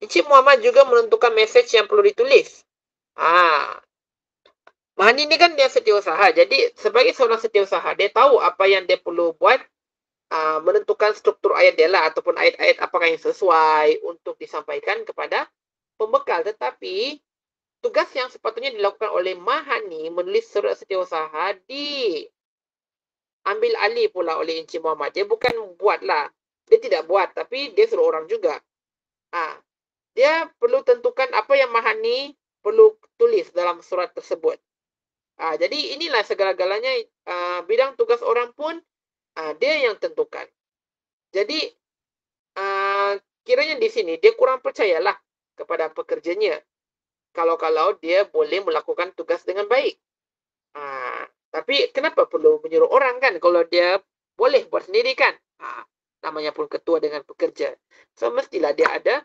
Encik Muhammad juga menentukan mesej yang perlu ditulis. Mahani ni kan dia setiausaha. Jadi sebagai seorang setiausaha, dia tahu apa yang dia perlu buat, menentukan struktur ayat dia lah ataupun ayat-ayat apakah yang sesuai untuk disampaikan kepada pembekal, tetapi tugas yang sepatutnya dilakukan oleh Mahani menulis surat setiausaha diambil alih pula oleh Encik Muhammad. Dia bukan buatlah. Dia tidak buat, tapi dia suruh orang juga. Dia perlu tentukan apa yang Mahani perlu tulis dalam surat tersebut. Jadi inilah segala-galanya, bidang tugas orang pun dia yang tentukan. Jadi kiranya di sini dia kurang percayalah kepada pekerjanya. Kalau dia boleh melakukan tugas dengan baik. Tapi kenapa perlu menyuruh orang kan kalau dia boleh buat sendiri kan? Namanya pun ketua dengan pekerja. So mestilah dia ada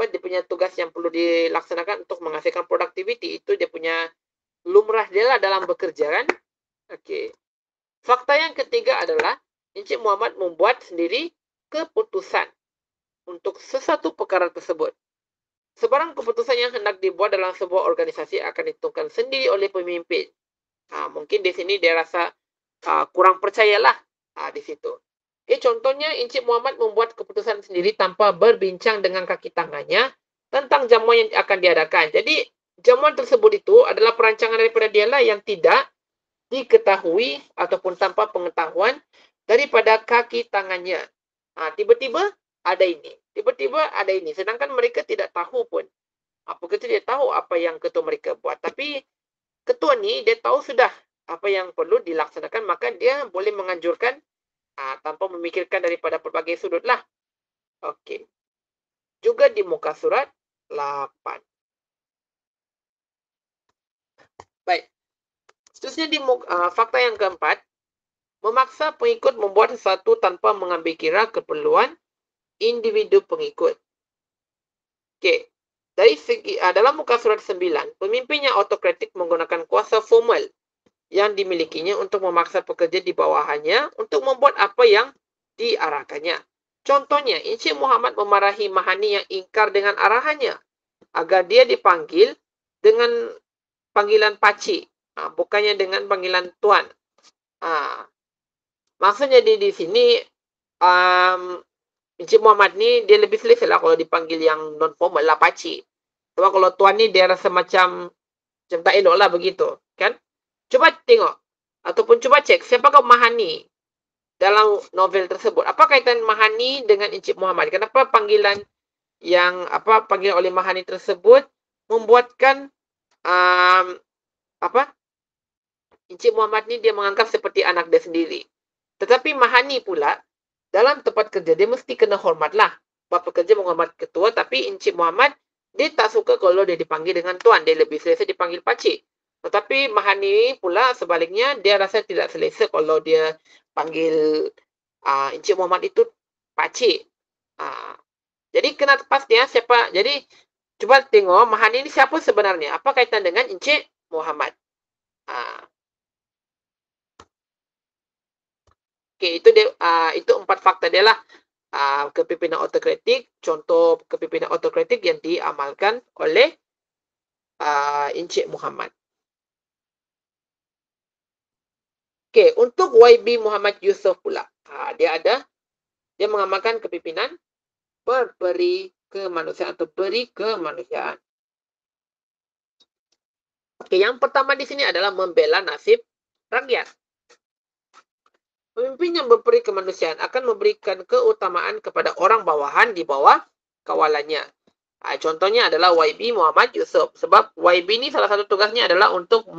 dia punya tugas yang perlu dilaksanakan untuk menghasilkan produktiviti. Itu dia punya lumrah dia lah dalam bekerja kan. Okey. Fakta yang ketiga adalah Encik Muhammad membuat sendiri keputusan untuk sesuatu perkara tersebut. Sebarang keputusan yang hendak dibuat dalam sebuah organisasi akan ditentukan sendiri oleh pemimpin. Mungkin di sini dia rasa kurang percayalah di situ. Contohnya Encik Muhammad membuat keputusan sendiri tanpa berbincang dengan kaki tangannya tentang jamuan yang akan diadakan. Jadi jamuan tersebut itu adalah perancangan daripada dia lah yang tidak diketahui ataupun tanpa pengetahuan daripada kaki tangannya. Tiba-tiba ada ini. Tiba-tiba ada ini. Sedangkan mereka tidak tahu pun. Pekerja dia tahu apa yang ketua mereka buat. Tapi ketua ni dia tahu sudah apa yang perlu dilaksanakan. Maka dia boleh menganjurkan tanpa memikirkan daripada pelbagai sudut lah. Okey. Juga di muka surat 8. Baik. Seterusnya di fakta yang keempat. Memaksa pengikut membuat sesuatu tanpa mengambil kira keperluan individu pengikut. Okey. Dari segi dalam muka surat 9, pemimpin yang autokratik menggunakan kuasa formal yang dimilikinya untuk memaksa pekerja di bawahannya untuk membuat apa yang diarahkannya. Contohnya, Encik Muhammad memarahi Mahani yang ingkar dengan arahannya agar dia dipanggil dengan panggilan pakcik, bukannya dengan panggilan tuan. Maksudnya di sini Encik Muhammad ni dia lebih selesa lah kalau dipanggil yang non formal lah, pakcik. Sebab kalau tuan ni dia rasa macam tak elok lah begitu, kan? Cuba tengok ataupun cuba cek siapakah Mahani dalam novel tersebut. Apa kaitan Mahani dengan Encik Muhammad? Kenapa panggilan panggilan oleh Mahani tersebut membuatkan Encik Muhammad ni dia menganggap seperti anak dia sendiri. Tetapi Mahani pula dalam tempat kerja dia mesti kena hormat lah. Sebab pekerja menghormat ketua, tapi Encik Muhammad dia tak suka kalau dia dipanggil dengan tuan. Dia lebih selesa dipanggil pakcik. Tetapi Mahani pula sebaliknya dia rasa tidak selesa kalau dia panggil Encik Muhammad itu pakcik. Jadi kena pastinya siapa. Jadi cuba tengok Mahani ni siapa sebenarnya. Apa kaitan dengan Encik Muhammad. Okey, itu 4 fakta dia lah. Kepimpinan autokratik, contoh kepimpinan autokratik yang diamalkan oleh Encik Muhammad. Okey, untuk YB Muhammad Yusof pula. Dia mengamalkan kepimpinan berberi kemanusiaan atau beri kemanusiaan. Okey, yang pertama di sini adalah membela nasib rakyat. Pemimpin yang memberi kemanusiaan akan memberikan keutamaan kepada orang bawahan di bawah kawalannya. Contohnya adalah YB Muhammad Yusof. Sebab YB ni salah satu tugasnya adalah untuk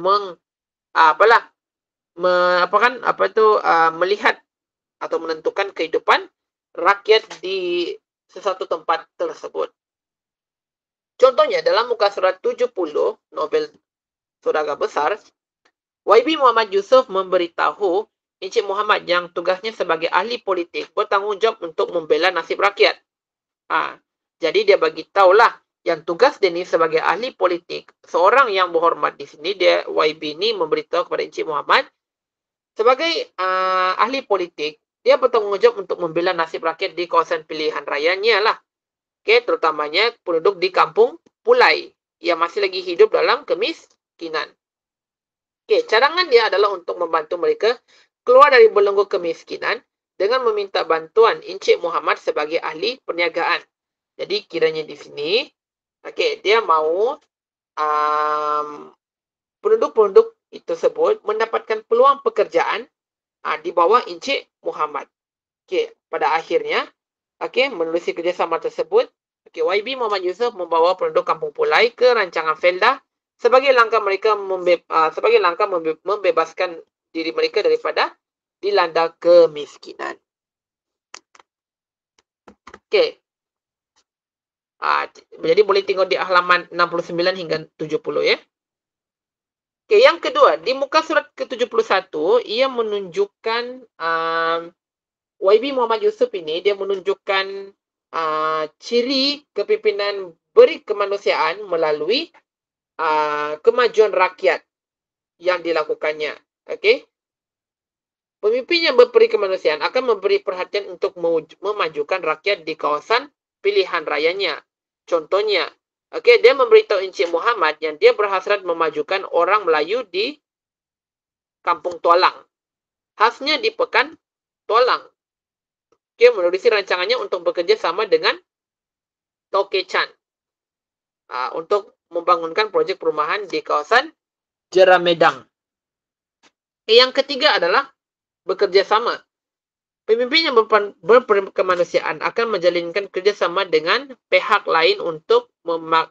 melihat atau menentukan kehidupan rakyat di sesuatu tempat tersebut. Contohnya dalam muka surat 70 novel Saudagar Besar, YB Muhammad Yusof memberitahu Encik Muhammad yang tugasnya sebagai ahli politik bertanggungjawab untuk membela nasib rakyat. Jadi dia bagi tahulah yang tugas dia ni sebagai ahli politik, seorang yang berhormat di sini, dia YB ni memberitahu kepada Encik Muhammad sebagai ahli politik, dia bertanggungjawab untuk membela nasib rakyat di kawasan pilihan rayanya lah. Okay, terutamanya penduduk di kampung Pulai yang masih lagi hidup dalam kemiskinan. Okay, cadangan dia adalah untuk membantu mereka keluar dari belenggu kemiskinan dengan meminta bantuan Encik Muhammad sebagai ahli perniagaan. Jadi kiranya di sini, okey, dia mahu penduduk-penduduk tersebut mendapatkan peluang pekerjaan di bawah Encik Muhammad. Okey, pada akhirnya, okey, menerusi kerjasama tersebut, okey, YB Muhammad Yusof membawa penduduk Kampung Pulai ke rancangan Felda sebagai langkah mereka membebaskan diri mereka daripada dilanda kemiskinan. Okey. Jadi boleh tengok di halaman 69 hingga 70 ya. Okey, yang kedua, di muka surat ke-71, ia menunjukkan YB Muhammad Yusof ini, dia menunjukkan ciri kepimpinan berkemanusiaan melalui kemajuan rakyat yang dilakukannya. Okey. Pemimpin yang berperi kemanusiaan akan memberi perhatian untuk memajukan rakyat di kawasan pilihan rayanya. Contohnya, okey, dia memberitahu Encik Muhammad yang dia berhasrat memajukan orang Melayu di Kampung Tualang. Khasnya di Pekan Tualang. Okey, menerusi rancangannya untuk bekerja sama dengan Toke Chan untuk membangunkan projek perumahan di kawasan Jeramedang. Yang ketiga adalah bekerja sama. Pemimpin yang berkemanusiaan akan menjalinkan kerjasama dengan pihak lain untuk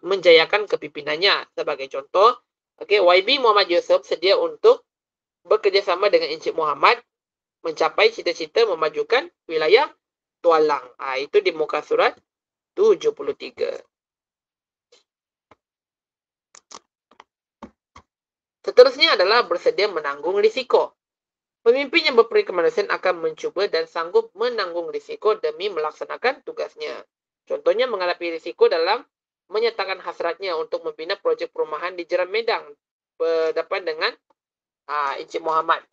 menjayakan kepimpinannya. Sebagai contoh, okay, YB Muhammad Yusof sedia untuk bekerjasama dengan Encik Muhammad mencapai cita-cita memajukan wilayah Tualang. Itu di muka surat 73. Seterusnya adalah bersedia menanggung risiko. Pemimpin yang berperi kemanusiaan akan mencuba dan sanggup menanggung risiko demi melaksanakan tugasnya. Contohnya menghadapi risiko dalam menyatakan hasratnya untuk membina projek perumahan di Jeramedang berdepan dengan Encik Muhammad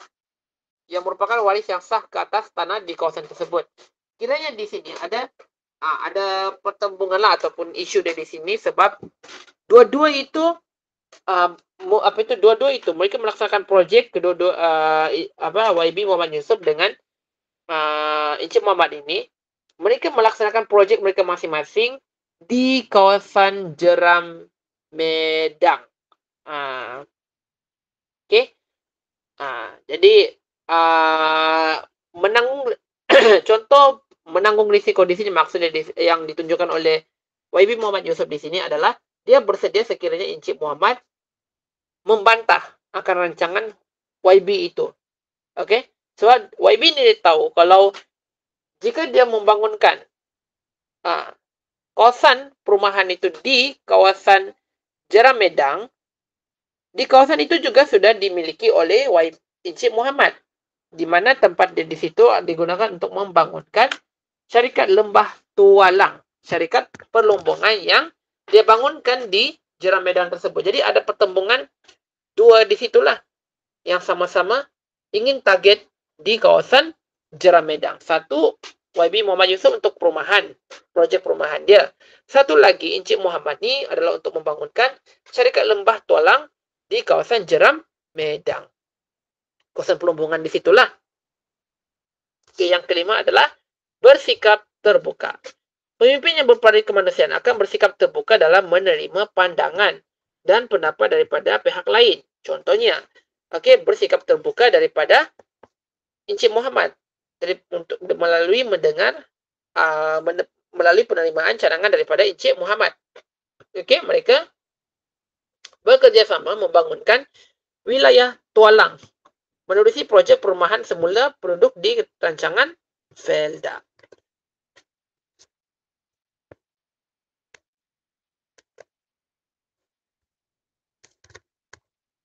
yang merupakan waris yang sah ke atas tanah di kawasan tersebut. Kiranya di sini ada pertembungan lah ataupun isu dari sini sebab dua-dua itu mereka melaksanakan projek YB Muhammad Yusof dengan Encik Muhammad ini, mereka melaksanakan projek mereka masing-masing di kawasan Jeramedang. Okey. Jadi menanggung contoh menanggung risiko di sini maksudnya yang ditunjukkan oleh YB Muhammad Yusof di sini adalah dia bersedia sekiranya Encik Muhammad membantah akan rancangan YB itu. Okey? Sebab YB ni dia tahu kalau jika dia membangunkan kawasan perumahan itu di kawasan Jeramedang, di kawasan itu juga sudah dimiliki oleh Encik Muhammad, di mana tempat dia di situ digunakan untuk membangunkan syarikat Lembah Tualang, syarikat perlombongan yang dia bangunkan di Jeramedang tersebut. Jadi ada pertembungan dua di situlah yang sama-sama ingin target di kawasan Jeramedang. Satu, YB Muhammad Yusof untuk perumahan, projek perumahan dia. Satu lagi, Encik Muhammad ni adalah untuk membangunkan syarikat Lembah Tualang di kawasan Jeramedang. Kawasan perlombongan di situlah. Okay, yang kelima adalah bersikap terbuka. Pemimpin yang berperi kemanusiaan akan bersikap terbuka dalam menerima pandangan dan pendapat daripada pihak lain. Contohnya, bersikap terbuka daripada Encik Muhammad untuk melalui melalui penerimaan cadangan daripada Encik Muhammad. Mereka bekerjasama membangunkan wilayah Tualang menerusi projek perumahan semula penduduk di rancangan Felda.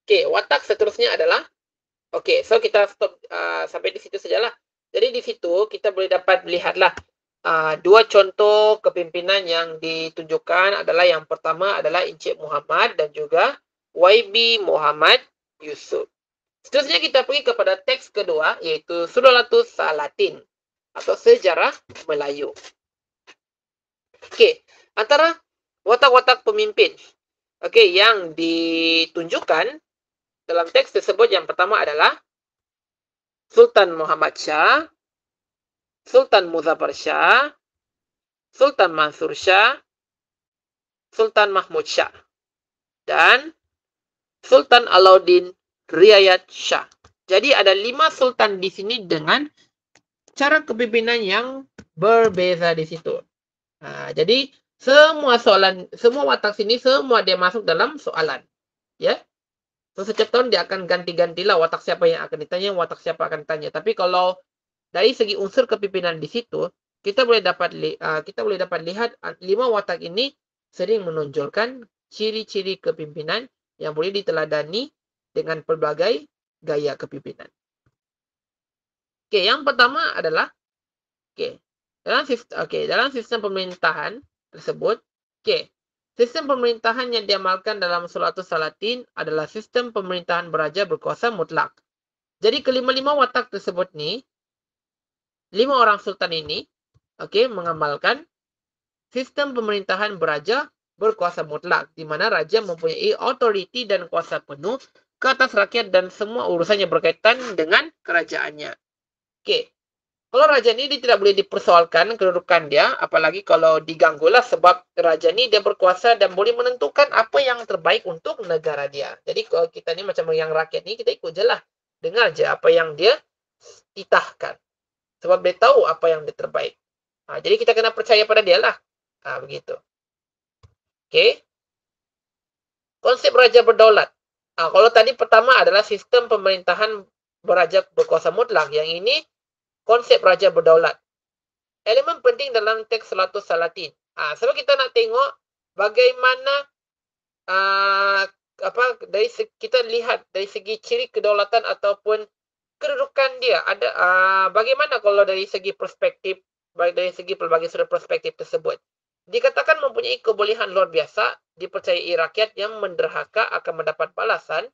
Watak seterusnya adalah so kita stop sampai di situ sajalah. Jadi di situ kita boleh dapat melihatlah dua contoh kepimpinan yang ditunjukkan adalah yang pertama adalah Encik Muhammad dan juga YB Muhammad Yusof. Seterusnya kita pergi kepada teks kedua iaitu Sulalatus Salatin atau Sejarah Melayu. Antara watak-watak pemimpin yang ditunjukkan dalam teks tersebut yang pertama adalah Sultan Muhammad Shah, Sultan Muzaffar Shah, Sultan Mansur Shah, Sultan Mahmud Shah, dan Sultan Alauddin Riayat Shah. Jadi ada 5 sultan di sini dengan cara kepimpinan yang berbeza di situ. Jadi semua soalan, semua watak sini semua dia masuk dalam soalan. Ya. So setiap tahun dia akan ganti-gantilah watak siapa yang akan ditanya, watak siapa akan ditanya. Tapi kalau dari segi unsur kepimpinan di situ, kita boleh dapat lihat 5 watak ini sering menonjolkan ciri-ciri kepimpinan yang boleh diteladani dengan pelbagai gaya kepimpinan. Okey, yang pertama adalah dalam sistem pemerintahan tersebut, sistem pemerintahan yang diamalkan dalam Sulalatus Salatin adalah sistem pemerintahan beraja berkuasa mutlak. Jadi kelima-lima watak tersebut ni, 5 orang sultan ini, mengamalkan sistem pemerintahan beraja berkuasa mutlak, di mana raja mempunyai otoriti dan kuasa penuh ke atas rakyat dan semua urusannya berkaitan dengan kerajaannya. Kalau raja ni dia tidak boleh dipersoalkan kedudukan dia, apalagi kalau diganggulah, sebab raja ni dia berkuasa dan boleh menentukan apa yang terbaik untuk negara dia. Jadi kalau kita ni macam yang rakyat ni, kita ikut je lah. Dengar je apa yang dia titahkan. Sebab dia tahu apa yang dia terbaik. Jadi kita kena percaya pada dia lah. Begitu. Konsep raja berdaulat. Kalau tadi pertama adalah sistem pemerintahan beraja berkuasa mutlak. Yang ini konsep raja berdaulat. Elemen penting dalam teks Sulalatus Salatin. Sebab kita nak tengok bagaimana kita lihat dari segi ciri kedaulatan ataupun kedudukan dia. Bagaimana kalau dari segi perspektif, dari segi pelbagai sudut perspektif tersebut. Dikatakan mempunyai kebolehan luar biasa, dipercayai rakyat yang menderhaka akan mendapat balasan,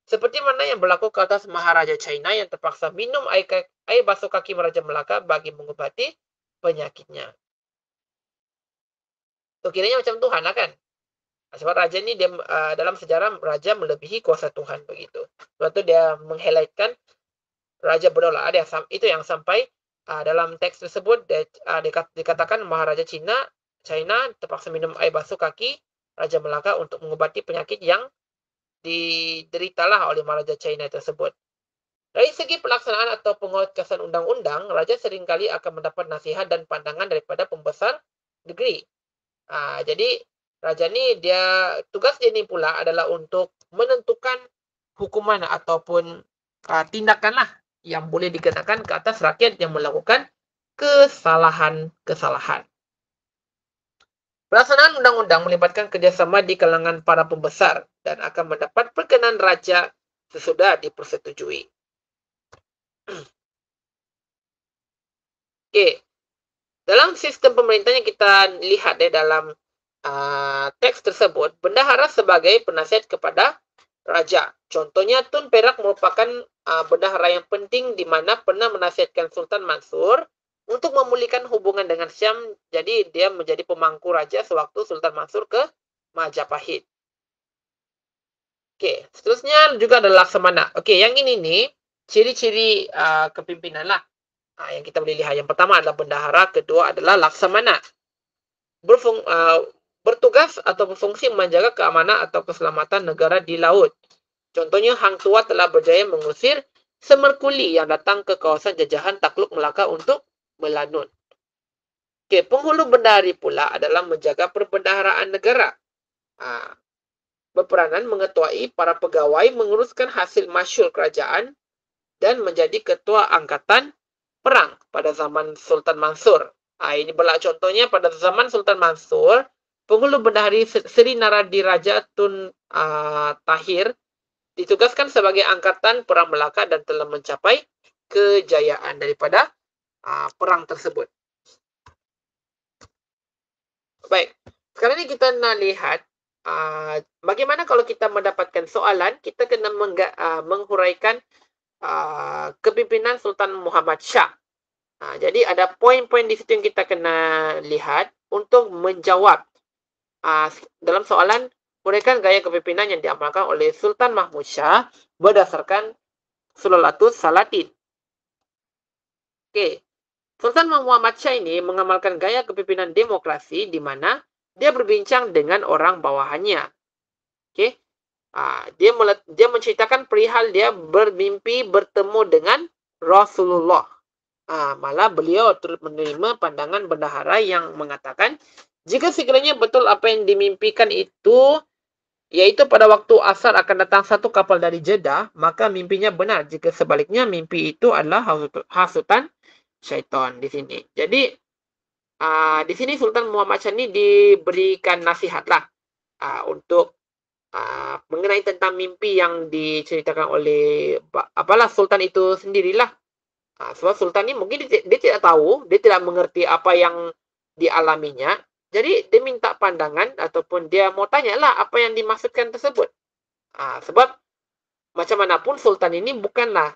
seperti mana yang berlaku ke atas Maharaja China yang terpaksa minum air basuh kaki Raja Melaka bagi mengubati penyakitnya. So, kiranya macam Tuhan lah kan. Sebab raja ni dia dalam sejarah raja melebihi kuasa Tuhan begitu. Sebab tu dia meng-highlightkan raja berdaulat. Itu yang sampai dalam teks tersebut dikatakan Maharaja China terpaksa minum air basuh kaki Raja Melaka untuk mengubati penyakit yang dideritalah oleh Maharaja China tersebut. Dari segi pelaksanaan atau penguatkuasaan undang-undang, raja seringkali akan mendapat nasihat dan pandangan daripada pembesar negeri. Jadi raja ni tugas dia ni pula adalah untuk menentukan hukuman ataupun tindakan lah yang boleh dikenakan ke atas rakyat yang melakukan kesalahan-kesalahan. Pelaksanaan undang-undang melibatkan kerjasama di kalangan para pembesar dan akan mendapat perkenan raja sesudah dipersetujui. Dalam sistem pemerintahan yang kita lihat dalam teks tersebut, bendahara sebagai penasihat kepada raja. Contohnya Tun Perak merupakan bendahara yang penting di mana pernah menasihatkan Sultan Mansur untuk memulihkan hubungan dengan Syam. Jadi dia menjadi pemangku raja sewaktu Sultan Mansur ke Majapahit. Seterusnya juga ada Laksamana. Yang ini ni ciri-ciri kepimpinan lah. Yang kita boleh lihat. Yang pertama adalah bendahara, kedua adalah Laksamana. Bertugas atau berfungsi menjaga keamanan atau keselamatan negara di laut. Contohnya Hang Tuah telah berjaya mengusir Semerkuli yang datang ke kawasan jajahan takluk Melaka untuk melanut. Penghulu bendahari pula adalah menjaga perbendaharaan negara. Berperanan mengetuai para pegawai menguruskan hasil masyul kerajaan dan menjadi ketua angkatan perang pada zaman Sultan Mansur. Ini berlaku contohnya pada zaman Sultan Mansur, penghulu bendahari Seri Naradi Raja Tun Tahir ditugaskan sebagai angkatan perang Melaka dan telah mencapai kejayaan daripada perang tersebut. Baik, sekarang ni kita nak lihat bagaimana kalau kita mendapatkan soalan, kita kena menghuraikan kepimpinan Sultan Muhammad Shah. Jadi ada poin-poin di situ yang kita kena lihat untuk menjawab dalam soalan, huraikan gaya kepimpinan yang diamalkan oleh Sultan Mahmud Shah berdasarkan Sulalatus Salatin. Sultan Muhammad Shah ini mengamalkan gaya kepemimpinan demokrasi di mana dia berbincang dengan orang bawahannya. Okey. Dia menceritakan perihal dia bermimpi bertemu dengan Rasulullah. Malah beliau turut menerima pandangan bendahara yang mengatakan, jika sekiranya betul apa yang dimimpikan itu, iaitu pada waktu asar akan datang satu kapal dari Jeddah, maka mimpinya benar. Jika sebaliknya, mimpi itu adalah hasutan syaitan di sini. Jadi, di sini Sultan Muhammad Shah ini diberikan nasihat lah untuk mengenai tentang mimpi yang diceritakan oleh Sultan itu sendirilah. Sebab Sultan ini mungkin dia tidak tahu, dia tidak mengerti apa yang dialaminya. Jadi dia minta pandangan ataupun dia mau tanyalah apa yang dimaksudkan tersebut. Sebab macam manapun Sultan ini bukanlah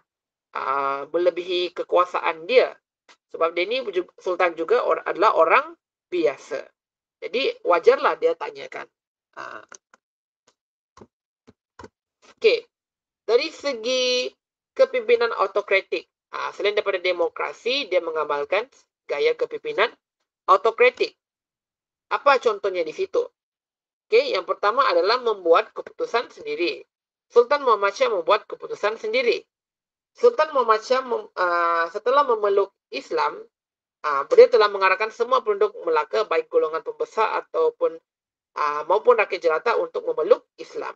melebihi kekuasaan dia. Sebab dia ini Sultan juga adalah orang biasa. Jadi wajarlah dia tanyakan. Okey. Dari segi kepimpinan autokratik, selain daripada demokrasi, dia mengamalkan gaya kepimpinan autokratik. Apa contohnya di situ? Okey, yang pertama adalah membuat keputusan sendiri. Sultan Muhammad Shah membuat keputusan sendiri. Sultan Muhammad Shah setelah memeluk Islam, beliau telah mengarahkan semua penduduk Melaka, baik golongan pembesar ataupun maupun rakyat jelata untuk memeluk Islam.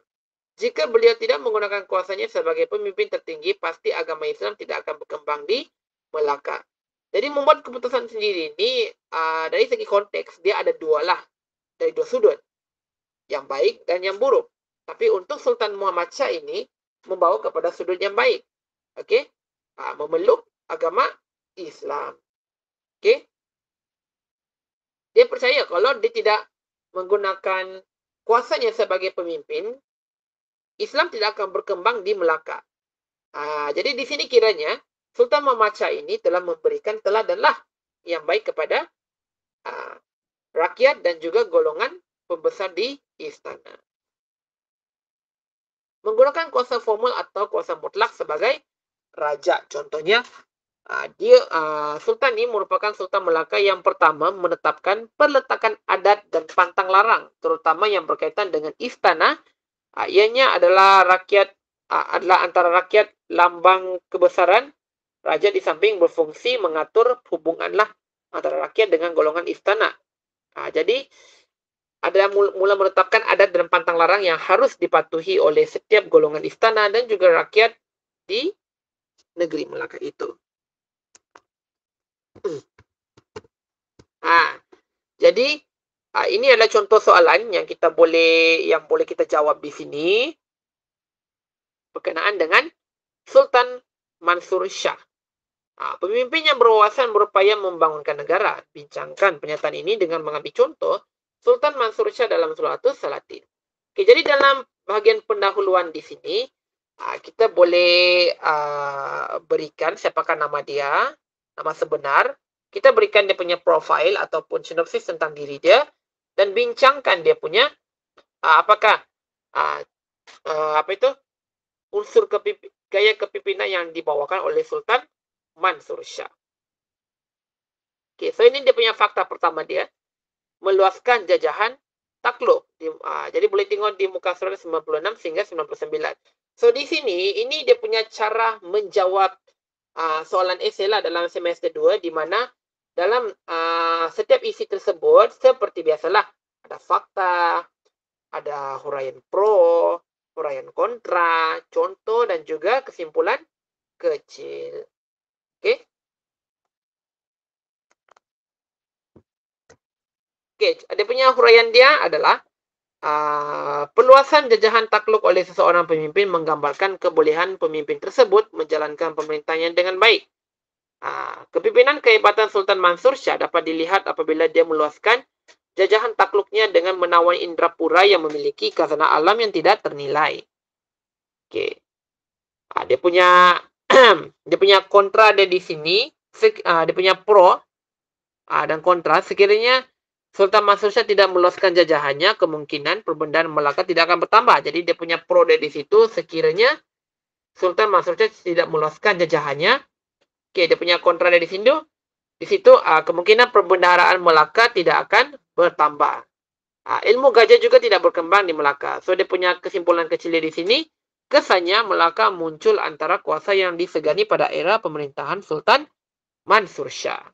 Jika beliau tidak menggunakan kuasanya sebagai pemimpin tertinggi, pasti agama Islam tidak akan berkembang di Melaka. Jadi membuat keputusan sendiri ini dari segi konteks dia ada dari dua sudut, yang baik dan yang buruk. Tapi untuk Sultan Muhammad Shah ini membawa kepada sudut yang baik. Okey, memeluk agama Islam. Okey, dia percaya kalau dia tidak menggunakan kuasanya sebagai pemimpin, Islam tidak akan berkembang di Melaka. Jadi di sini kiranya Sultan Muhammad Shah ini telah memberikan teladanlah yang baik kepada rakyat dan juga golongan pembesar di istana. Menggunakan kuasa formal atau kuasa mutlak sebagai raja. Contohnya, Sultan ini merupakan Sultan Melaka yang pertama menetapkan perletakan adat dan pantang larang, terutama yang berkaitan dengan istana. Ianya adalah antara rakyat lambang kebesaran. Raja di samping berfungsi mengatur hubunganlah antara rakyat dengan golongan istana. Jadi ada mula menetapkan adat dan pantang larang yang harus dipatuhi oleh setiap golongan istana dan juga rakyat di negeri Melaka itu. Jadi ini adalah contoh soalan yang boleh kita jawab di sini berkenaan dengan Sultan Mansur Shah. Pemimpin yang berwawasan berupaya membangunkan negara. Bincangkan pernyataan ini dengan mengambil contoh Sultan Mansur Shah dalam Suratus Salatin. Okey, jadi dalam bahagian pendahuluan di sini, kita boleh berikan siapakah nama dia, nama sebenar. Kita berikan dia punya profil ataupun sinopsis tentang diri dia dan bincangkan dia punya apakah unsur gaya kepimpinan yang dibawakan oleh Sultan Mansur Shah. Okay, so ini dia punya fakta pertama dia. Meluaskan jajahan takluk. Jadi boleh tengok di muka surat 96 hingga 99. So di sini, ini dia punya cara menjawab soalan esei lah dalam semester 2, di mana dalam setiap isi tersebut, seperti biasalah, ada fakta, ada huraian pro, huraian kontra, contoh dan juga kesimpulan kecil. Okey. Okey, dia punya huraian dia adalah perluasan jajahan takluk oleh seseorang pemimpin menggambarkan kebolehan pemimpin tersebut menjalankan pemerintahannya dengan baik. Kepimpinan kehebatan Sultan Mansur Shah dapat dilihat apabila dia meluaskan jajahan takluknya dengan menawan Indrapura yang memiliki khazanah alam yang tidak ternilai. Okey. Dia punya dia punya kontra dia di sini, dia punya pro dan kontra. Sekiranya Sultan Mansur Shah tidak meluaskan jajahannya, kemungkinan perbendaan Melaka tidak akan bertambah. Jadi dia punya pro dia di situ, sekiranya Sultan Mansur Shah tidak meluaskan jajahannya. Okey, dia punya kontra dia di sini. Di situ kemungkinan perbendaharaan Melaka tidak akan bertambah. Ilmu gajah juga tidak berkembang di Melaka. So, dia punya kesimpulan kecil di sini, kesannya Melaka muncul antara kuasa yang disegani pada era pemerintahan Sultan Mansur Shah.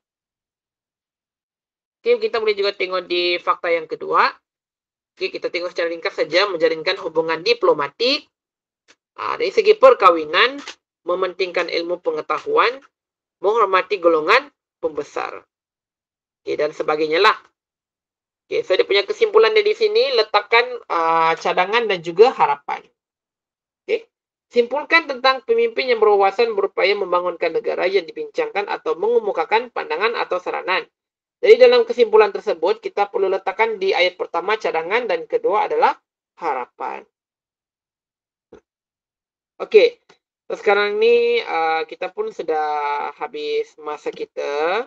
Oke, kita boleh juga tengok di fakta yang kedua. Oke, kita tengok secara ringkas saja, menjalinkan hubungan diplomatik. Dari segi perkawinan, mementingkan ilmu pengetahuan, menghormati golongan pembesar. Oke, dan sebagainya lah. Oke, so dia punya kesimpulan di sini, letakkan cadangan dan juga harapan. Oke. Simpulkan tentang pemimpin yang berwawasan berupaya membangunkan negara yang dibincangkan atau mengemukakan pandangan atau saranan. Jadi dalam kesimpulan tersebut, kita perlu letakkan di ayat pertama cadangan dan kedua adalah harapan. Oke, so sekarang ini kita pun sudah habis masa kita.